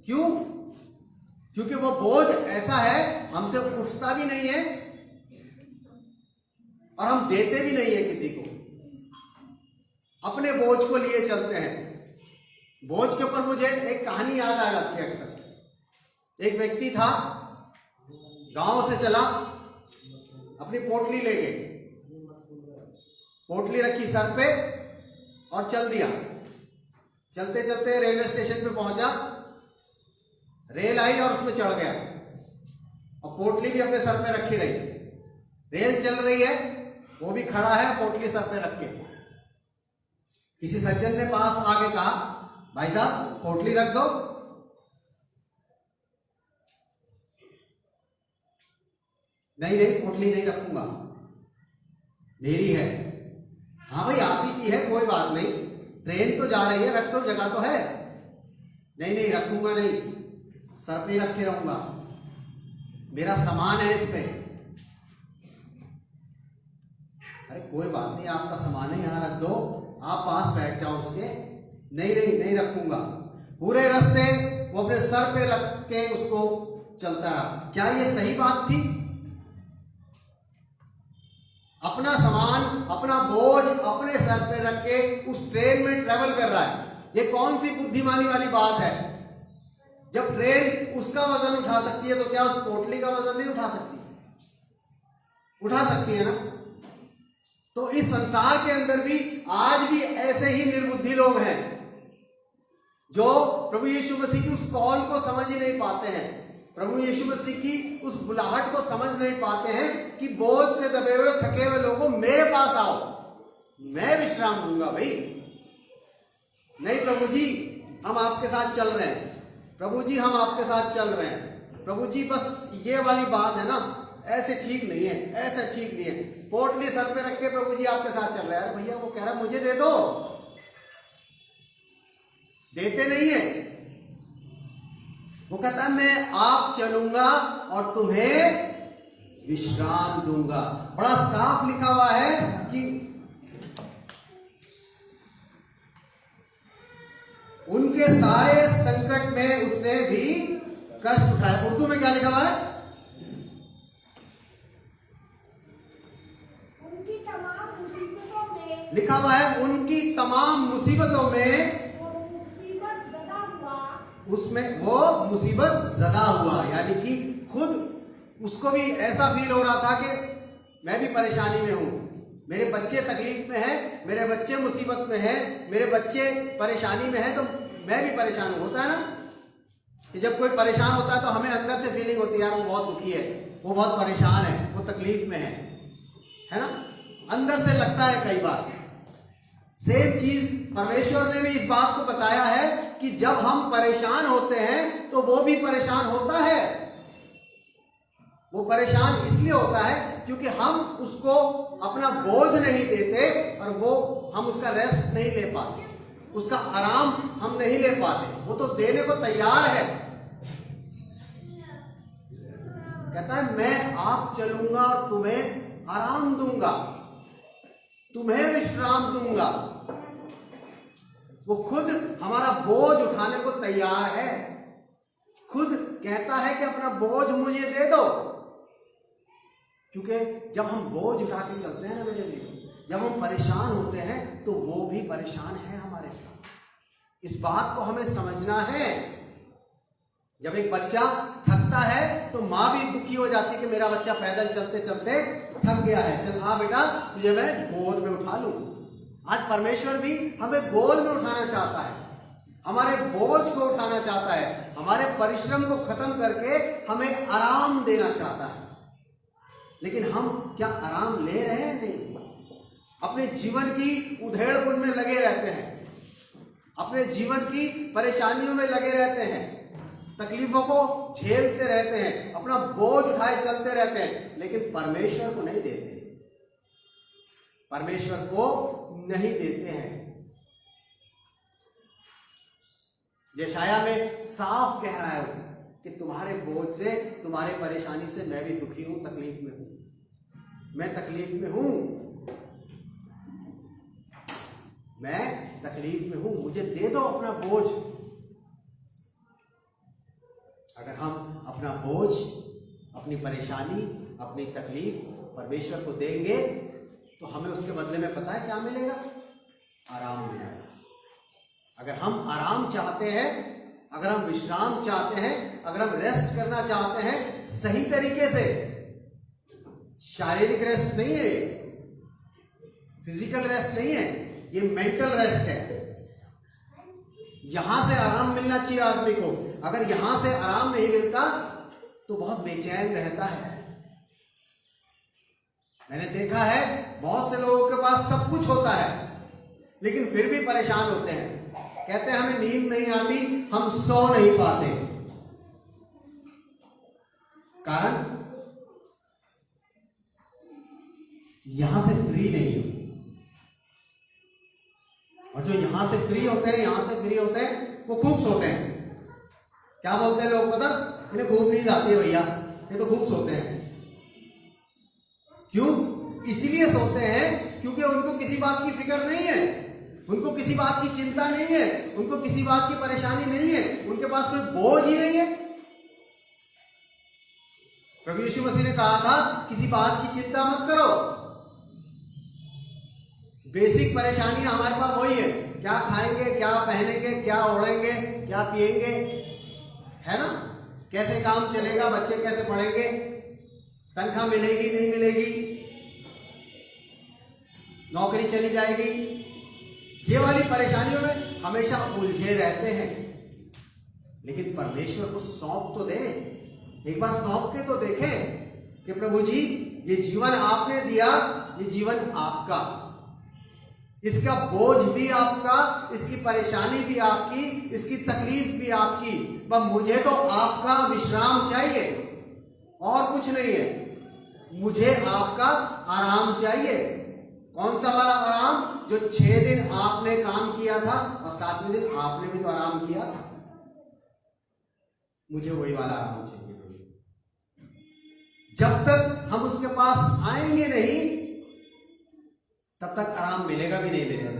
क्यों? क्योंकि वो बोझ ऐसा है हमसे उठता भी नहीं है और हम देते भी नहीं है किसी को। अपने बोझ को लिए चलते हैं। बोझ के ऊपर मुझे एक कहानी याद आ जाती है अक्सर। एक व्यक्ति था, गांव से चला, अपनी पोटली ले गए, पोटली रखी सर पे और चल दिया। चलते चलते रेलवे स्टेशन पे पहुंचा, रेल आई और उसमें चढ़ गया और पोटली भी अपने सर पे रखी रही। रेल चल रही है, वो भी खड़ा है पोटली सर पे रख के। किसी सज्जन ने पास आके कहा भाई साहब पोटली रख दो। नहीं नहीं, पोटली नहीं रखूंगा, मेरी है। हाँ भाई आप ही की है, कोई बात नहीं, ट्रेन तो जा रही है, रख दो, जगह तो है। नहीं नहीं रखूंगा नहीं, सर पे रखे रहूंगा, मेरा सामान है इस पे। अरे कोई बात नहीं, आपका सामान है, यहां रख दो, आप पास बैठ जाओ उसके। नहीं नहीं नहीं रखूंगा। पूरे रास्ते वो अपने सर पे रख के उसको चलता रहा। क्या ये सही बात थी? अपना सामान, अपना बोझ अपने सर पे रख के उस ट्रेन में ट्रेवल कर रहा है, ये कौन सी बुद्धिमानी वाली बात है? जब ट्रेन उसका वजन उठा सकती है तो क्या उस पोटली का वजन नहीं उठा सकती? उठा सकती है ना। तो इस संसार के अंदर भी आज भी ऐसे ही निर्बुद्धि लोग हैं जो प्रभु यीशु मसीह की उस कॉल को समझ ही नहीं पाते हैं, प्रभु यीशु मसीह की उस बुलाहट को समझ नहीं पाते हैं कि बोझ से दबे हुए थके हुए लोगों मेरे पास आओ, मैं विश्राम दूंगा। भाई नहीं प्रभु जी हम आपके साथ चल रहे हैं, प्रभु जी हम आपके साथ चल रहे हैं, प्रभु जी बस ये वाली बात है ना, ऐसे ठीक नहीं है, ऐसे ठीक नहीं है। पोटली सर पे रख के प्रभु जी आपके साथ चल रहे हैं। भैया वो कह रहा मुझे दे दो, देते नहीं है। वो कहता है मैं आप चलूंगा और तुम्हें विश्राम दूंगा। बड़ा साफ लिखा हुआ है कि उनके सारे संकट में उसने भी कष्ट उठाया। उर्दू में क्या लिखा हुआ है? उनकी तमाम मुसीबतों में, लिखा हुआ है उनकी तमाम मुसीबतों में मुसीबत ज़दा हुआ, उसमें वो मुसीबत ज़दा हुआ। यानी कि खुद उसको भी ऐसा फील हो रहा था कि मैं भी परेशानी में हूं, मेरे बच्चे तकलीफ में हैं, मेरे बच्चे मुसीबत में हैं, मेरे बच्चे परेशानी में हैं, तो मैं भी परेशान हूं। होता है ना कि जब कोई परेशान होता है तो हमें अंदर से फीलिंग होती है यार वो बहुत दुखी है, वो बहुत परेशान है, वो तकलीफ में है ना, अंदर से लगता है कई बार। सेम चीज परमेश्वर ने भी इस बात को बताया है कि जब हम परेशान होते हैं तो वो भी परेशान होता है। वो परेशान इसलिए होता है क्योंकि हम उसको अपना बोझ नहीं देते और वो हम उसका रेस्ट नहीं ले पाते, उसका आराम हम नहीं ले पाते। वो तो देने को तैयार है, कहता है मैं आप चलूंगा और तुम्हें आराम दूंगा, तुम्हें विश्राम दूंगा। वो खुद हमारा बोझ उठाने को तैयार है, खुद कहता है कि अपना बोझ मुझे दे दो। क्योंकि जब हम बोझ उठा के चलते हैं ना मेरे लिए, जब हम परेशान होते हैं तो वो भी परेशान है हमारे साथ। इस बात को हमें समझना है। जब एक बच्चा थकता है तो माँ भी दुखी हो जाती है कि मेरा बच्चा पैदल चलते चलते थक गया है, चल हाँ बेटा तुझे मैं गोद में उठा लूं। आज परमेश्वर भी हमें गोद में उठाना चाहता है, हमारे बोझ को उठाना चाहता है, हमारे परिश्रम को खत्म करके हमें आराम देना चाहता है। लेकिन हम क्या आराम ले रहे हैं? नहीं, अपने जीवन की उधेड़-बुन में लगे रहते हैं, अपने जीवन की परेशानियों में लगे रहते हैं, तकलीफों को झेलते रहते हैं, अपना बोझ उठाए चलते रहते हैं, लेकिन परमेश्वर को नहीं देते, परमेश्वर को नहीं देते हैं। यशायाह में साफ कह रहा है कि तुम्हारे बोझ से, तुम्हारे परेशानी से मैं भी दुखी हूं, तकलीफ में हूं, मैं तकलीफ में हूं, मैं तकलीफ में हूं, मुझे दे दो अपना बोझ। अगर हम अपना बोझ, अपनी परेशानी, अपनी तकलीफ परमेश्वर को देंगे तो हमें उसके बदले में पता है क्या मिलेगा? आराम मिलेगा। अगर हम आराम चाहते हैं, अगर हम विश्राम चाहते हैं, अगर हम रेस्ट करना चाहते हैं सही तरीके से, शारीरिक रेस्ट नहीं है, फिजिकल रेस्ट नहीं है, ये मेंटल रेस्ट है। यहां से आराम मिलना चाहिए आदमी को। अगर यहां से आराम नहीं मिलता तो बहुत बेचैन रहता है। मैंने देखा है बहुत से लोगों के पास सब कुछ होता है लेकिन फिर भी परेशान होते हैं। कहते हैं हमें नींद नहीं आती, हम सो नहीं पाते। कारण यहां से फ्री नहीं हो, और जो यहां से फ्री होते हैं, यहां से फ्री होते हैं, वो खूब सोते हैं। क्या बोलते हैं लोग पता? इन्हें खूब नींद आती है भैया, ये तो खूब सोते हैं। क्यों? इसलिए सोते हैं क्योंकि उनको किसी बात की फिक्र नहीं है, उनको किसी बात की चिंता नहीं है, उनको किसी बात की परेशानी नहीं है, उनके पास कोई बोझ ही नहीं है। प्रभु यीशु मसीह ने कहा था किसी बात की चिंता मत करो। बेसिक परेशानी हमारे पास वही है, क्या खाएंगे, क्या पहनेंगे, क्या ओढ़ेंगे, क्या पिएंगे, है ना? कैसे काम चलेगा, बच्चे कैसे पढ़ेंगे, तनख्वाह मिलेगी नहीं मिलेगी, नौकरी चली जाएगी, ये वाली परेशानियों में हमेशा उलझे रहते हैं। लेकिन परमेश्वर को सौंप तो दे, एक बार सौंप के तो देखें कि प्रभु जी ये जीवन आपने दिया, ये जीवन आपका, इसका बोझ भी आपका, इसकी परेशानी भी आपकी, इसकी तकलीफ भी आपकी, पर मुझे तो आपका विश्राम चाहिए और कुछ नहीं है। मुझे आपका आराम चाहिए। कौन सा वाला आराम? जो 6 दिन आपने काम किया था और 7वें दिन आपने भी तो आराम किया था। मुझे वही वाला आराम चाहिए। जब तक हम उसके पास आएंगे नहीं, तब तक आराम मिलेगा भी नहीं मिलेगा।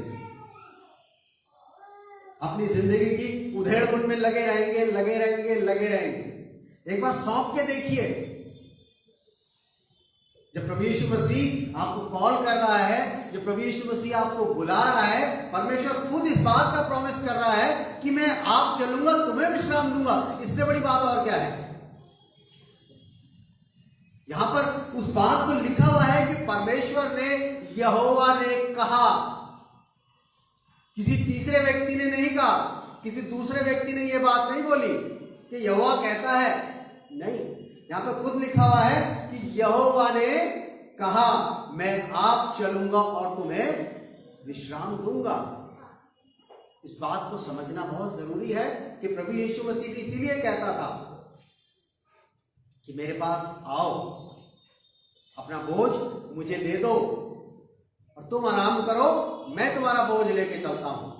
अपनी जिंदगी की उधेड़-बुन में लगे रहेंगे, लगे रहेंगे, लगे रहेंगे। एक बार सौंप के देखिए, जब प्रभु यीशु मसीह आपको कॉल कर रहा है, जब प्रभु यीशु मसीह आपको बुला रहा है, परमेश्वर खुद इस बात का प्रॉमिस कर रहा है कि मैं आप चलूंगा, तुम्हें विश्राम दूंगा। इससे बड़ी बात और क्या है? यहां पर उस बात को लिखा हुआ है कि परमेश्वर ने, यहोवा ने कहा। किसी तीसरे व्यक्ति ने नहीं कहा, किसी दूसरे व्यक्ति ने यह बात नहीं बोली कि यहोवा कहता है, नहीं, यहां पर खुद लिखा हुआ है कि यहोवा ने कहा मैं आप चलूंगा और तुम्हें विश्राम दूंगा। इस बात को समझना बहुत जरूरी है कि प्रभु यीशु मसीह इसीलिए कहता था कि मेरे पास आओ, अपना बोझ मुझे दे दो और तुम आराम करो, मैं तुम्हारा बोझ लेके चलता हूं।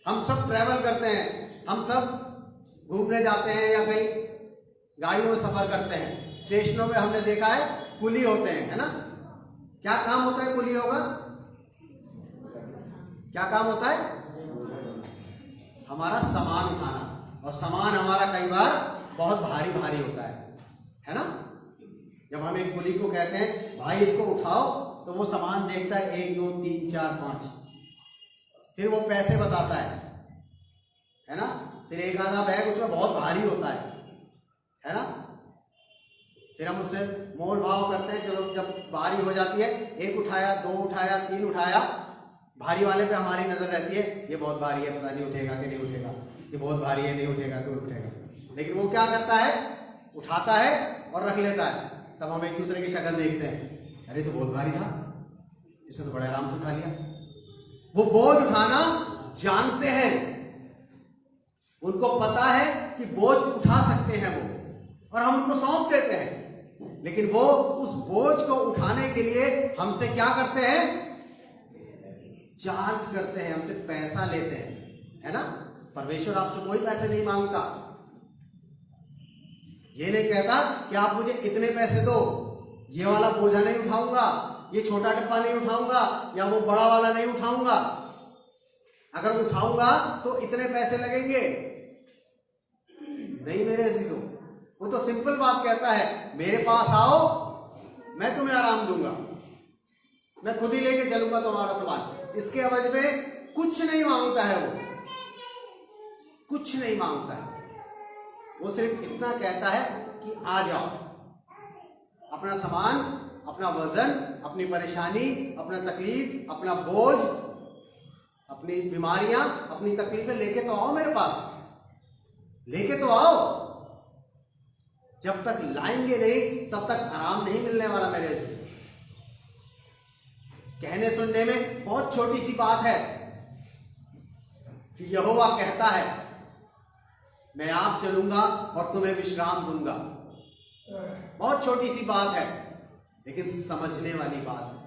हम सब ट्रैवल करते हैं, हम सब घूमने जाते हैं या कहीं गाड़ियों में सफर करते हैं। स्टेशनों में हमने देखा है कुली होते हैं, है ना? क्या काम होता है कुलियों का? क्या काम होता है? हमारा सामान उठाना, और सामान हमारा कई बार बहुत भारी भारी होता है ना? जब हम एक कुली को कहते हैं भाई इसको उठाओ, तो वो सामान देखता है 1 2 3 4 5, फिर वो पैसे बताता है ना? फिर एक आधा बैग उसमें बहुत भारी होता है ना? फिर हम उससे मोल भाव करते हैं, चलो जब भारी हो जाती है, 1 उठाया, 2 उठाया, 3 उठाया, भारी वाले पे हमारी नजर रहती है, ये बहुत भारी है, पता नहीं उठेगा कि नहीं उठेगा, ये बहुत भारी है, नहीं उठेगा तो उठेगा। लेकिन वो क्या करता है? उठाता है और रख लेता है। तब हम एक दूसरे की शक्ल देखते हैं, अरे तो बहुत भारी था, इसने तो बड़े आराम से उठा लिया। वो बोझ उठाना जानते हैं, उनको पता है कि बोझ उठा सकते हैं वो, और हम उनको सौंप देते हैं। लेकिन वो उस बोझ को उठाने के लिए हमसे क्या करते हैं? चार्ज करते हैं, हमसे पैसा लेते हैं, है ना? परमेश्वर आपसे कोई पैसे नहीं मांगता। ये नहीं कहता कि आप मुझे इतने पैसे दो, ये वाला बोझा नहीं उठाऊंगा, ये छोटा डिब्बा नहीं उठाऊंगा, या वो बड़ा वाला नहीं उठाऊंगा, अगर उठाऊंगा तो इतने पैसे लगेंगे। नहीं मेरे अजीजों, वो तो सिंपल बात कहता है, मेरे पास आओ, मैं तुम्हें आराम दूंगा, मैं खुद ही लेके चलूंगा तुम्हारा सामान। इसके अवज में कुछ नहीं मांगता है, वो कुछ नहीं मांगता है। वो सिर्फ इतना कहता है कि आ जाओ, अपना सामान, अपना वजन, अपनी परेशानी, अपना तकलीफ, अपना बोझ, अपनी बीमारियां, अपनी तकलीफें लेके तो आओ मेरे पास, लेके तो आओ। जब तक लाएंगे नहीं तब तक आराम नहीं मिलने वाला मेरे अजीज। कहने सुनने में बहुत छोटी सी बात है, कि यहोवा कहता है मैं आप चलूंगा और तुम्हें विश्राम दूंगा। बहुत छोटी सी बात है लेकिन समझने वाली बात है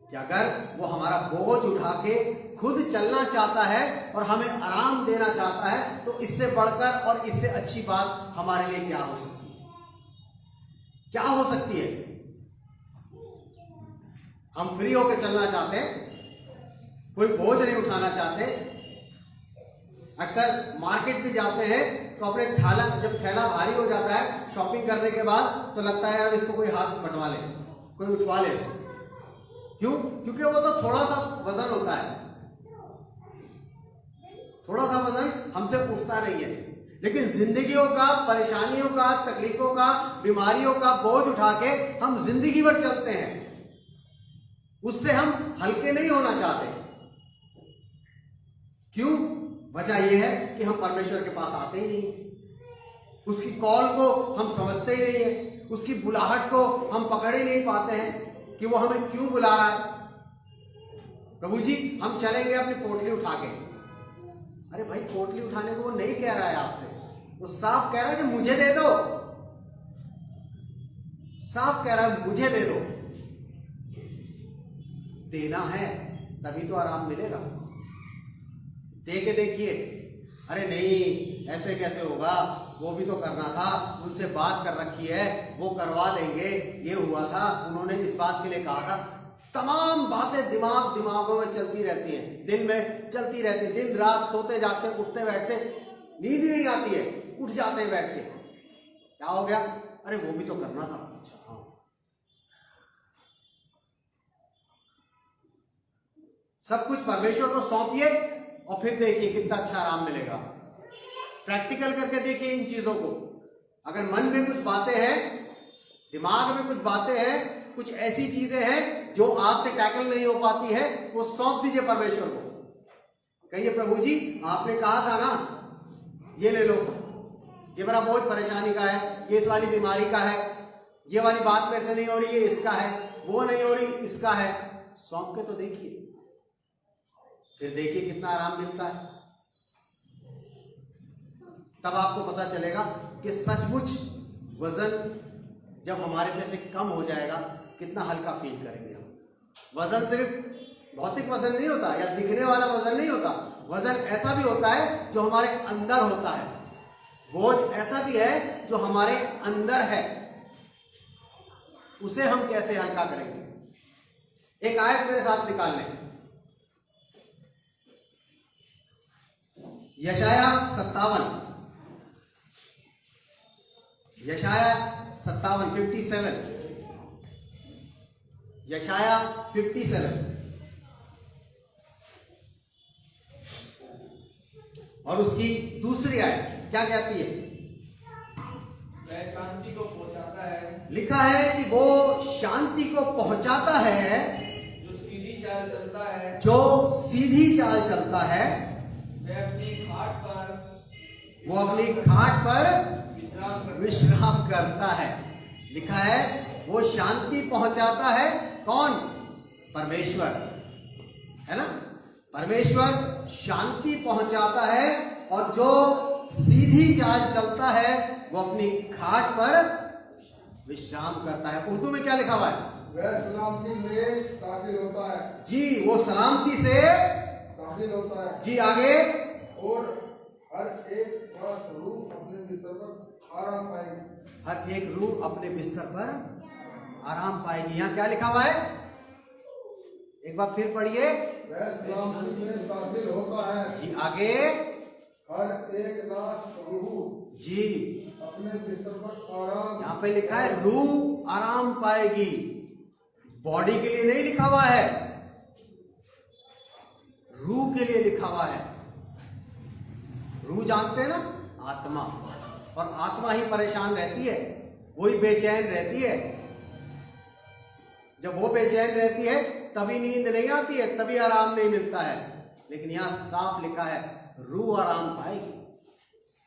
कि अगर वो हमारा बोझ उठा के खुद चलना चाहता है और हमें आराम देना चाहता है तो इससे बढ़कर और इससे अच्छी बात हमारे लिए क्या हो सकती है? क्या हो सकती है? हम फ्री होकर चलना चाहते हैं, कोई बोझ नहीं उठाना चाहते। अक्सर मार्केट भी जाते हैं तो अपने जब थैला भारी हो जाता है शॉपिंग करने के बाद तो लगता है यार इसको कोई हाथ बंटवा ले, कोई उठवा ले इसे। क्यों? क्योंकि वो तो थोड़ा सा वजन होता है, थोड़ा सा वजन हमसे उठता नहीं है। लेकिन जिंदगियों का, परेशानियों का, तकलीफों का, बीमारियों का बोझ उठा के हम जिंदगी भर चलते हैं, उससे हम हल्के नहीं होना चाहते। क्यों? वजह यह है कि हम परमेश्वर के पास आते ही नहीं, उसकी कॉल को हम समझते ही नहीं है, उसकी बुलाहट को हम पकड़ ही नहीं पाते हैं कि वो हमें क्यों बुला रहा है। प्रभु जी हम चलेंगे अपनी पोटली उठा के। अरे भाई पोटली उठाने को वो नहीं कह रहा है आपसे, वो साफ कह रहा है कि मुझे दे दो, साफ कह रहा है मुझे दे दो। देना है तभी तो आराम मिलेगा। दे के देखिए, अरे नहीं ऐसे कैसे होगा, वो भी तो करना था, उनसे बात कर रखी है, वो करवा देंगे, ये हुआ था, उन्होंने इस बात के लिए कहा था। तमाम बातें दिमागों में चलती रहती हैं, दिल में चलती रहती है, दिन रात सोते जागते उठते बैठते नींद ही नहीं आती है, उठ जाते हैं बैठ के। क्या हो गया? अरे वो भी तो करना था। अच्छा हाँ, सब कुछ परमेश्वर को सौंपिए और फिर देखिए कितना अच्छा आराम मिलेगा। प्रैक्टिकल करके देखिए इन चीजों को। अगर मन में कुछ बातें हैं, दिमाग में कुछ बातें हैं, कुछ ऐसी चीजें हैं जो आपसे टैकल नहीं हो पाती है, वो सौंप दीजिए परमेश्वर को। कहिए प्रभु जी आपने कहा था ना, ये ले लो, ये मेरा बोझ परेशानी का है, ये इस वाली बीमारी का है, ये वाली बात मेरे से नहीं हो रही, ये इसका है, वो नहीं हो रही इसका है। सौंप के तो देखिए, फिर देखिए कितना आराम मिलता है। तब आपको पता चलेगा कि सचमुच वजन जब हमारे में से कम हो जाएगा कितना हल्का फील करेंगे हम। वजन सिर्फ भौतिक वजन नहीं होता या दिखने वाला वजन नहीं होता, वजन ऐसा भी होता है जो हमारे अंदर होता है, बोझ ऐसा भी है जो हमारे अंदर है, उसे हम कैसे हल्का करेंगे। एक आयत मेरे साथ निकाल लें, यशाया 57 57 यशाया 57 और उसकी दूसरी आयत क्या कहती है? वह शांति को पहुंचाता है, लिखा है कि वो शांति को पहुंचाता है जो सीधी चाल चलता है, जो सीधी चाल चलता है। वह अपनी खाट पर वो अपनी खाट पर विश्राम करता है। लिखा है वो शांति पहुंचाता है। कौन? परमेश्वर, है ना? परमेश्वर शांति पहुंचाता है और जो सीधी चाल चलता है वो अपनी खाट पर विश्राम करता है। उर्दू में क्या लिखा हुआ है? वह सलामती में दाखिल होता है। जी, वो सलामती से दाखिल होता है। जी आगे। और हर एक रूह अपने बिस्तर पर आराम पाएगी। हर एक रूह अपने बिस्तर पर आराम पाएगी। यहाँ क्या लिखा हुआ है? एक बार फिर पढ़िए। वह सलामती में दाखिल होता है। जी आगे। हर एक रूह जी अपने बिस्तर पर आराम। यहाँ पे लिखा है रूह आराम पाएगी। बॉडी के लिए नहीं लिखा हुआ है, रूह के लिए लिखा हुआ है। रूह जानते हैं ना, आत्मा, और आत्मा ही परेशान रहती है, वही बेचैन रहती है। जब वो बेचैन रहती है तभी नींद नहीं आती है, तभी आराम नहीं मिलता है। लेकिन यहां साफ लिखा है रूह आराम पाएगी।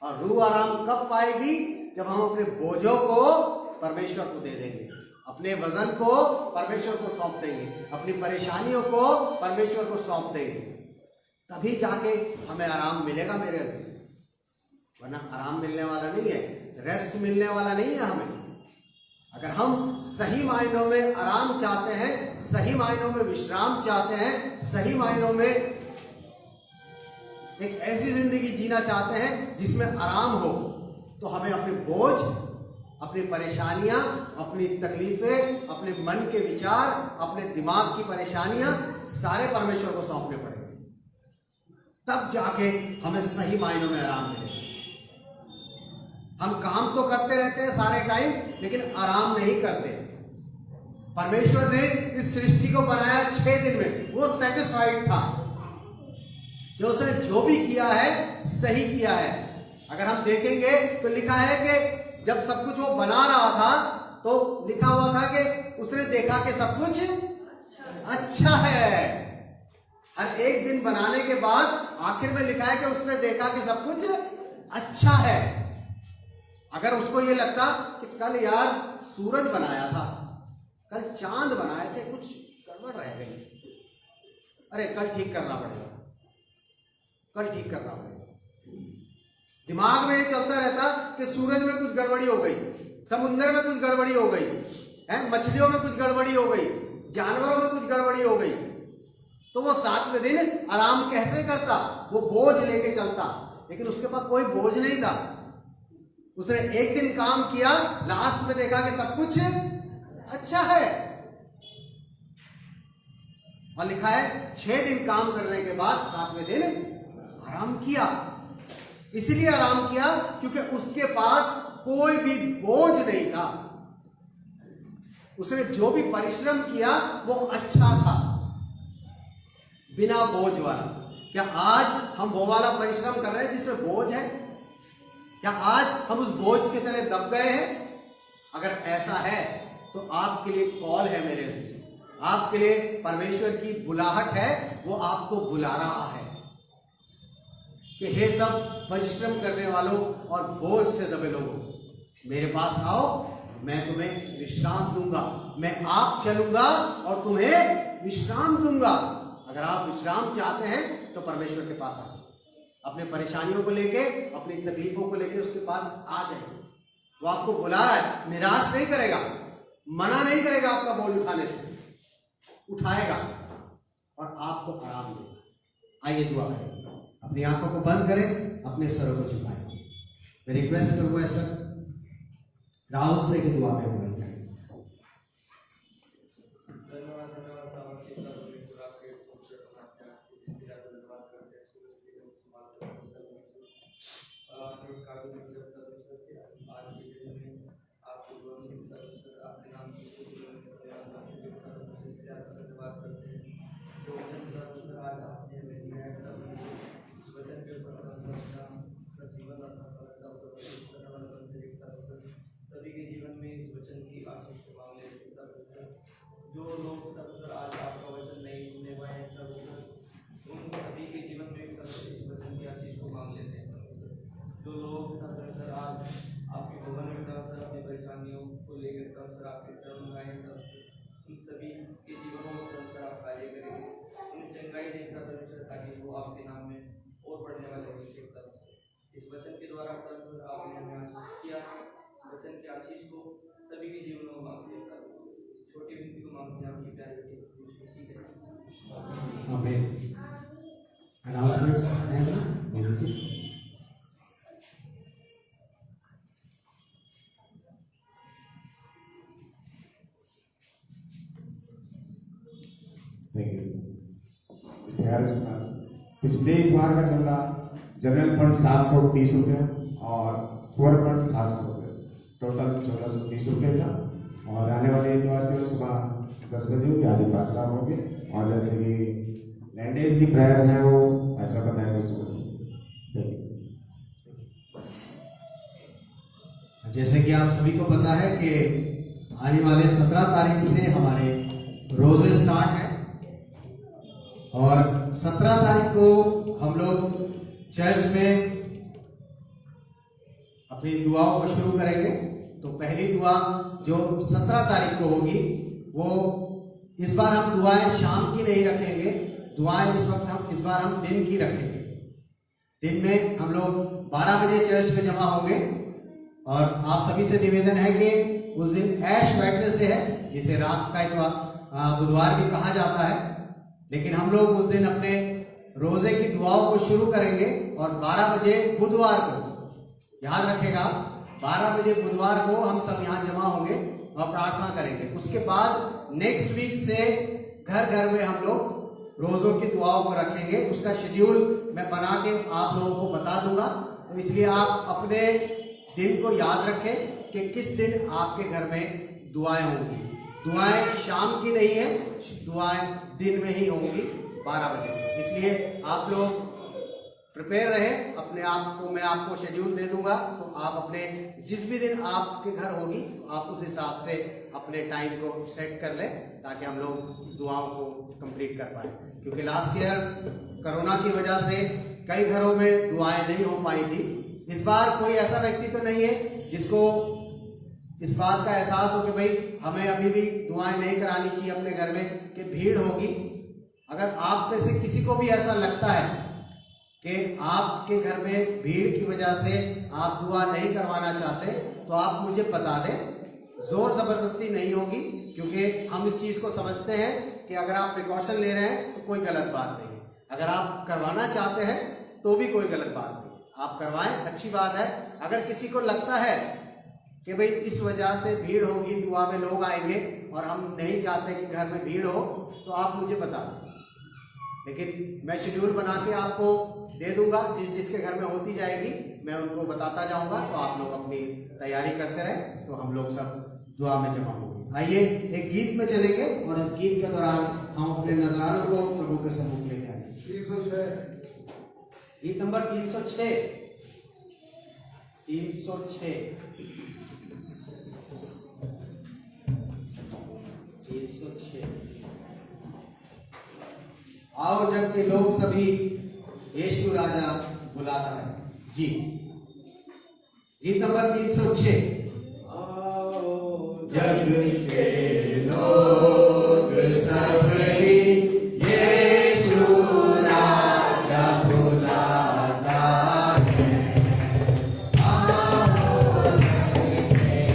और रूह आराम कब पाएगी? जब हम अपने बोझों को परमेश्वर को दे देंगे, अपने वजन को परमेश्वर को सौंप देंगे, अपनी परेशानियों को परमेश्वर को सौंप देंगे, तभी जाके हमें आराम मिलेगा मेरे अजीज, वरना आराम मिलने वाला नहीं है, रेस्ट मिलने वाला नहीं है हमें। अगर हम सही मायनों में आराम चाहते हैं, सही मायनों में विश्राम चाहते हैं, सही मायनों में एक ऐसी जिंदगी जीना चाहते हैं जिसमें आराम हो, तो हमें अपने बोझ, अपनी परेशानियां, अपनी तकलीफें, अपने मन के विचार, अपने दिमाग की परेशानियां सारे परमेश्वर को सौंपने पड़ेंगे। तब जाके हमें सही मायनों में आराम मिलेगा। हम काम तो करते रहते हैं सारे टाइम, लेकिन आराम नहीं करते। परमेश्वर ने इस सृष्टि को बनाया 6 दिन में, वो सेटिस्फाइड था कि उसने जो भी किया है सही किया है। अगर हम देखेंगे तो लिखा है कि जब सब कुछ वो बना रहा था तो लिखा हुआ था कि उसने देखा कि सब कुछ अच्छा है। हर एक दिन बनाने के बाद आखिर में लिखा है कि उसने देखा कि सब कुछ अच्छा है। अगर उसको ये लगता कि कल यार सूरज बनाया था, कल चांद बनाए थे, कुछ गड़बड़ रह गई, अरे कल ठीक करना पड़ेगा, कल ठीक करना पड़ेगा। दिमाग में ये चलता रहता कि सूरज में कुछ गड़बड़ी हो गई, समुद्र में कुछ गड़बड़ी हो गई है, मछलियों में कुछ गड़बड़ी हो गई, जानवरों में कुछ गड़बड़ी हो गई, तो वो 7वें दिन आराम कैसे करता? वो बोझ लेके चलता। लेकिन उसके पास कोई बोझ नहीं था। उसने एक दिन काम किया, लास्ट में देखा कि सब कुछ अच्छा है, और लिखा है 6 दिन काम करने के बाद 7वें दिन आराम किया। इसलिए आराम किया क्योंकि उसके पास कोई भी बोझ नहीं था। उसने जो भी परिश्रम किया वो अच्छा था, बिना बोझ वाला। क्या आज हम वो वाला परिश्रम कर रहे हैं जिसमें बोझ है? क्या आज हम उस बोझ के तले दब गए हैं? अगर ऐसा है तो आपके लिए कॉल है मेरे अजीज, आपके लिए परमेश्वर की बुलाहट है, वो आपको बुला रहा है कि हे सब परिश्रम करने वालों और बोझ से दबे लोगों, मेरे पास आओ, मैं तुम्हें विश्राम दूंगा। मैं आप चलूंगा और तुम्हें विश्राम दूंगा। अगर आप विश्राम चाहते हैं तो परमेश्वर के पास आ जाओ, अपने परेशानियों को लेके, अपनी तकलीफों को लेके उसके पास आ जाइए। वो आपको बुला रहा है, निराश नहीं करेगा, मना नहीं करेगा आपका बोझ उठाने से, उठाएगा और आपको आराम देगा। आइए दुआ करें, अपनी आंखों को बंद करें, अपने सरों को झुकाएं। मैं रिक्वेस्ट करूंगा इस वक्त राहुल से कि दुआ में हुआ करें। सभी के जीवन में इस वचन की आशीष को मांग लेते हैं। जो लोग तब तक आज आपका वचन नहीं सुनने पाए हैं, तब उन सभी के जीवन में इस वचन की आशीष को मांग लेते हैं। जो लोग तब आज आपके भवन में अपनी परेशानियों को लेकर तब आपके चरण आए, तब उन सभी के जीवनों में तब आप कार्य करेंगे, उन चंगाई देखता ताकि वो आपके नाम में और बढ़ने वाले उसके इस वचन के द्वारा आपने हमें आशीष किया। वचन की आशीष को सभी के जीवनों में मांगते हैं, छोटी विनती को मांगते हैं आपकी प्यारे के। आमीन। अनाउंसमेंट्स हैं ना? Thank you. पिछले इतवार का चल रहा जनरल फंड 730 रुपये और पुअर फंड 700 रुपये, टोटल 1430 रुपये था। और आने वाले इतवार के सुबह 10 बजे होगी, आदि पास साहब होंगे, और जैसे कि लैंडेज की प्रेयर है वो ऐसा बताएंगे सुबह। जैसे कि आप सभी को पता है कि आने वाले 17 तारीख से हमारे रोजे स्टार्ट है, और 17 तारीख को हम लोग चर्च में अपनी दुआओं को शुरू करेंगे। तो पहली दुआ जो 17 तारीख को होगी, वो इस बार हम दुआएं शाम की नहीं रखेंगे, दुआएं इस बार हम दिन की रखेंगे। दिन में हम लोग 12 बजे चर्च में जमा होंगे और आप सभी से निवेदन है कि उस दिन ऐश वेडनेसडे है, जिसे रात का इतवार बुधवार भी कहा जाता है, लेकिन हम लोग उस दिन अपने रोजे की दुआओं को शुरू करेंगे और 12 बजे बुधवार को, याद रखेगा, 12 बजे बुधवार को हम सब यहाँ जमा होंगे और प्रार्थना करेंगे। उसके बाद नेक्स्ट वीक से घर घर में हम लोग रोजों की दुआओं को रखेंगे। उसका शेड्यूल मैं बना के आप लोगों को बता दूंगा, तो इसलिए आप अपने दिन को याद रखें कि किस दिन आपके घर में दुआएं होंगी। दुआएं शाम की नहीं है, दुआएं दिन में ही होंगी 12 बजे से। इसलिए आप लोग प्रिपेयर रहे अपने आप को, मैं आपको शेड्यूल दे दूंगा, तो आप अपने जिस भी दिन आपके घर होगी आप उस हिसाब से अपने टाइम को सेट कर लें, ताकि हम लोग दुआओं को कंप्लीट कर पाए। क्योंकि लास्ट ईयर कोरोना की वजह से कई घरों में दुआएं नहीं हो पाई थी। इस बार कोई ऐसा व्यक्ति तो नहीं है जिसको इस बात का एहसास हो कि भाई हमें अभी भी दुआएं नहीं करानी चाहिए अपने घर में, कि भीड़ होगी। अगर आप में से किसी को भी ऐसा लगता है कि आपके घर में भीड़ की वजह से आप दुआ नहीं करवाना चाहते, तो आप मुझे बता दें। जोर जबरदस्ती नहीं होगी, क्योंकि हम इस चीज़ को समझते हैं कि अगर आप प्रिकॉशन ले रहे हैं तो कोई गलत बात नहीं है। अगर आप करवाना चाहते हैं तो भी कोई गलत बात नहीं, आप करवाएं, अच्छी बात है। अगर किसी को लगता है कि भाई इस वजह से भीड़ होगी, दुआ में लोग आएंगे और हम नहीं चाहते कि घर में भीड़ हो, तो आप मुझे बता दें। लेकिन मैं शेड्यूल बना के आपको दे दूंगा, जिसके घर में होती जाएगी मैं उनको बताता जाऊंगा, तो आप लोग अपनी तैयारी करते रहें, तो हम लोग सब दुआ में जमा होंगे। आइए एक गीत में चलेंगे और इस गीत के दौरान हम अपने नजरानों को प्रभु के सम्मुख लेके आएंगे। 306 गीत नंबर 306 306 306। आओ जग के लोग सभी, यीशु राजा बुलाता है। जी, गीत नंबर 306। जग के लोग सभी, यीशु राजा बुलाता है। आओ जग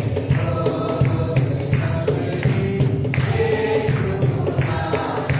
के लोग सभी, यीशु राजा बुलाता है।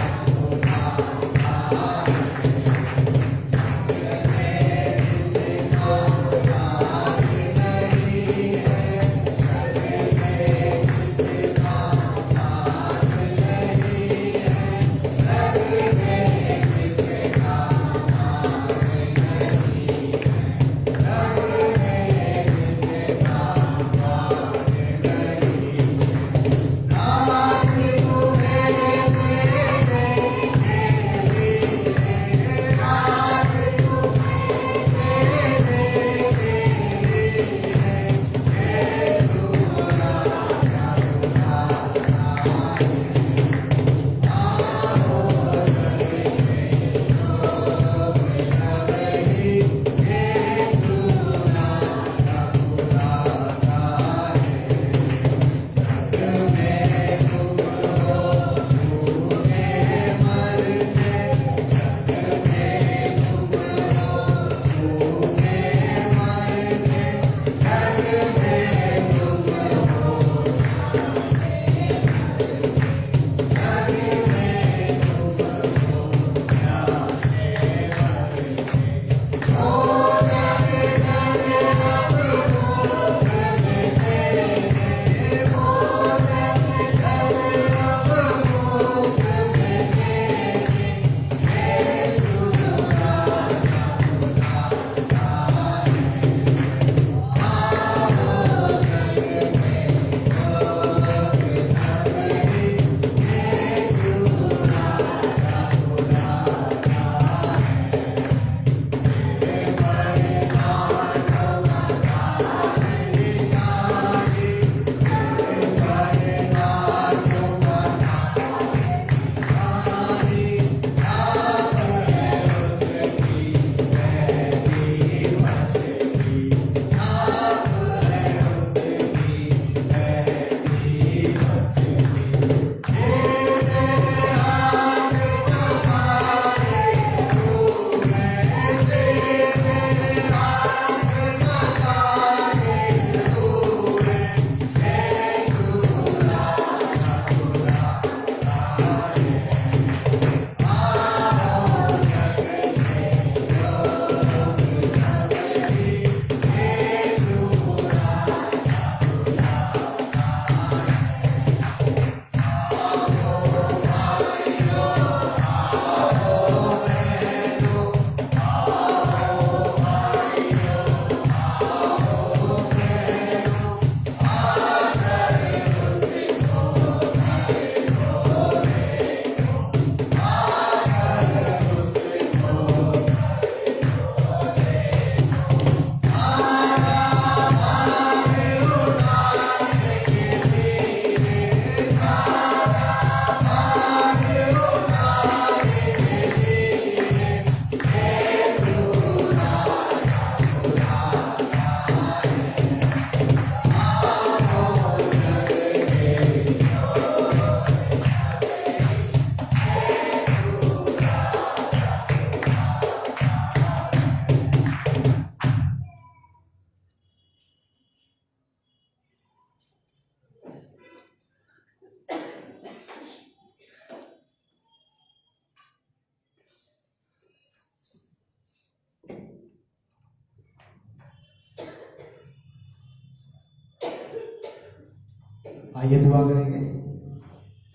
आइए दुआ करेंगे।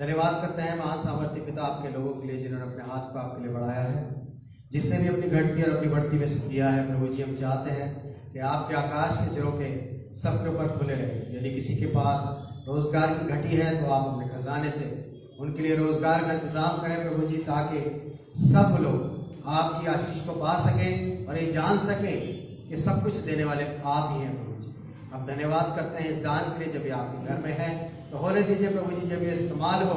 धन्यवाद करते हैं महान सामर्थ्य पिता आपके लोगों के लिए जिन्होंने अपने हाथ को आपके लिए बढ़ाया है, जिससे भी अपनी घटती और अपनी बढ़ती में दिया है। प्रभु जी हम चाहते हैं कि आपके आकाश के झरोखे सबके ऊपर खुले रहे। यदि किसी के पास रोजगार की घटी है तो आप अपने खजाने से उनके लिए रोजगार का इंतजाम करें प्रभु जी, ताकि सब लोग आपकी आशीष को पा सकें और ये जान सकें कि सब कुछ देने वाले आप ही हैं प्रभु जी। हम धन्यवाद करते हैं इस दान के लिए। जब ये आपके घर में है तो होने दीजिए प्रभु जी, जब ये इस्तेमाल हो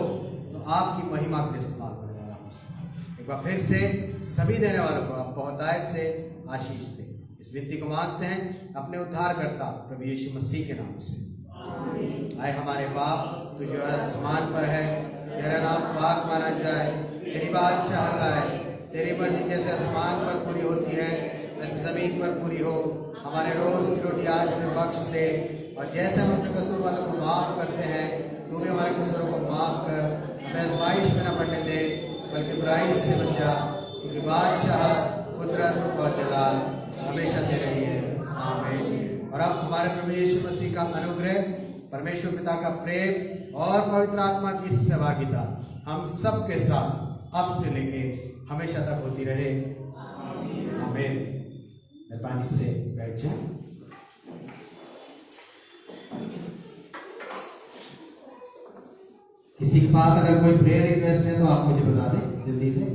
तो आपकी महिमा के लिए इस्तेमाल होने वाला हो। एक बार फिर से सभी देने वालों को आप बहुतायत से आशीष दें। इस विनती को मांगते हैं अपने उद्धारकर्ता प्रभु यीशु मसीह के नाम से। आए हमारे बाप तू जो आसमान पर है, तेरा नाम पाक माना जाए, तेरी बादशाहत आए, तेरी मर्जी जैसे आसमान पर पूरी होती है वैसे जमीन पर पूरी हो। हमारे रोज की रोटी आज हमें बख्श दे, और जैसे हम अपने कसूर वालों को माफ करते हैं तू भी हमारे कसूरों को माफ कर। हमें आजमाइश में न पड़ने दे बल्कि बुराई से बचा, क्योंकि बादशाह कुदरत और जलाल हमेशा तेरे ही है। आमीन। और अब हमारे प्रभु यीशु मसीह का अनुग्रह, परमेश्वर पिता का प्रेम और पवित्र आत्मा की सहभागिता हम सब के साथ अब से लेके हमेशा तक होती रहे। आमीन। मेहरबानी से बैठ जाए। किसी के पास अगर कोई प्रेयर रिक्वेस्ट है तो आप मुझे बता दें जल्दी से।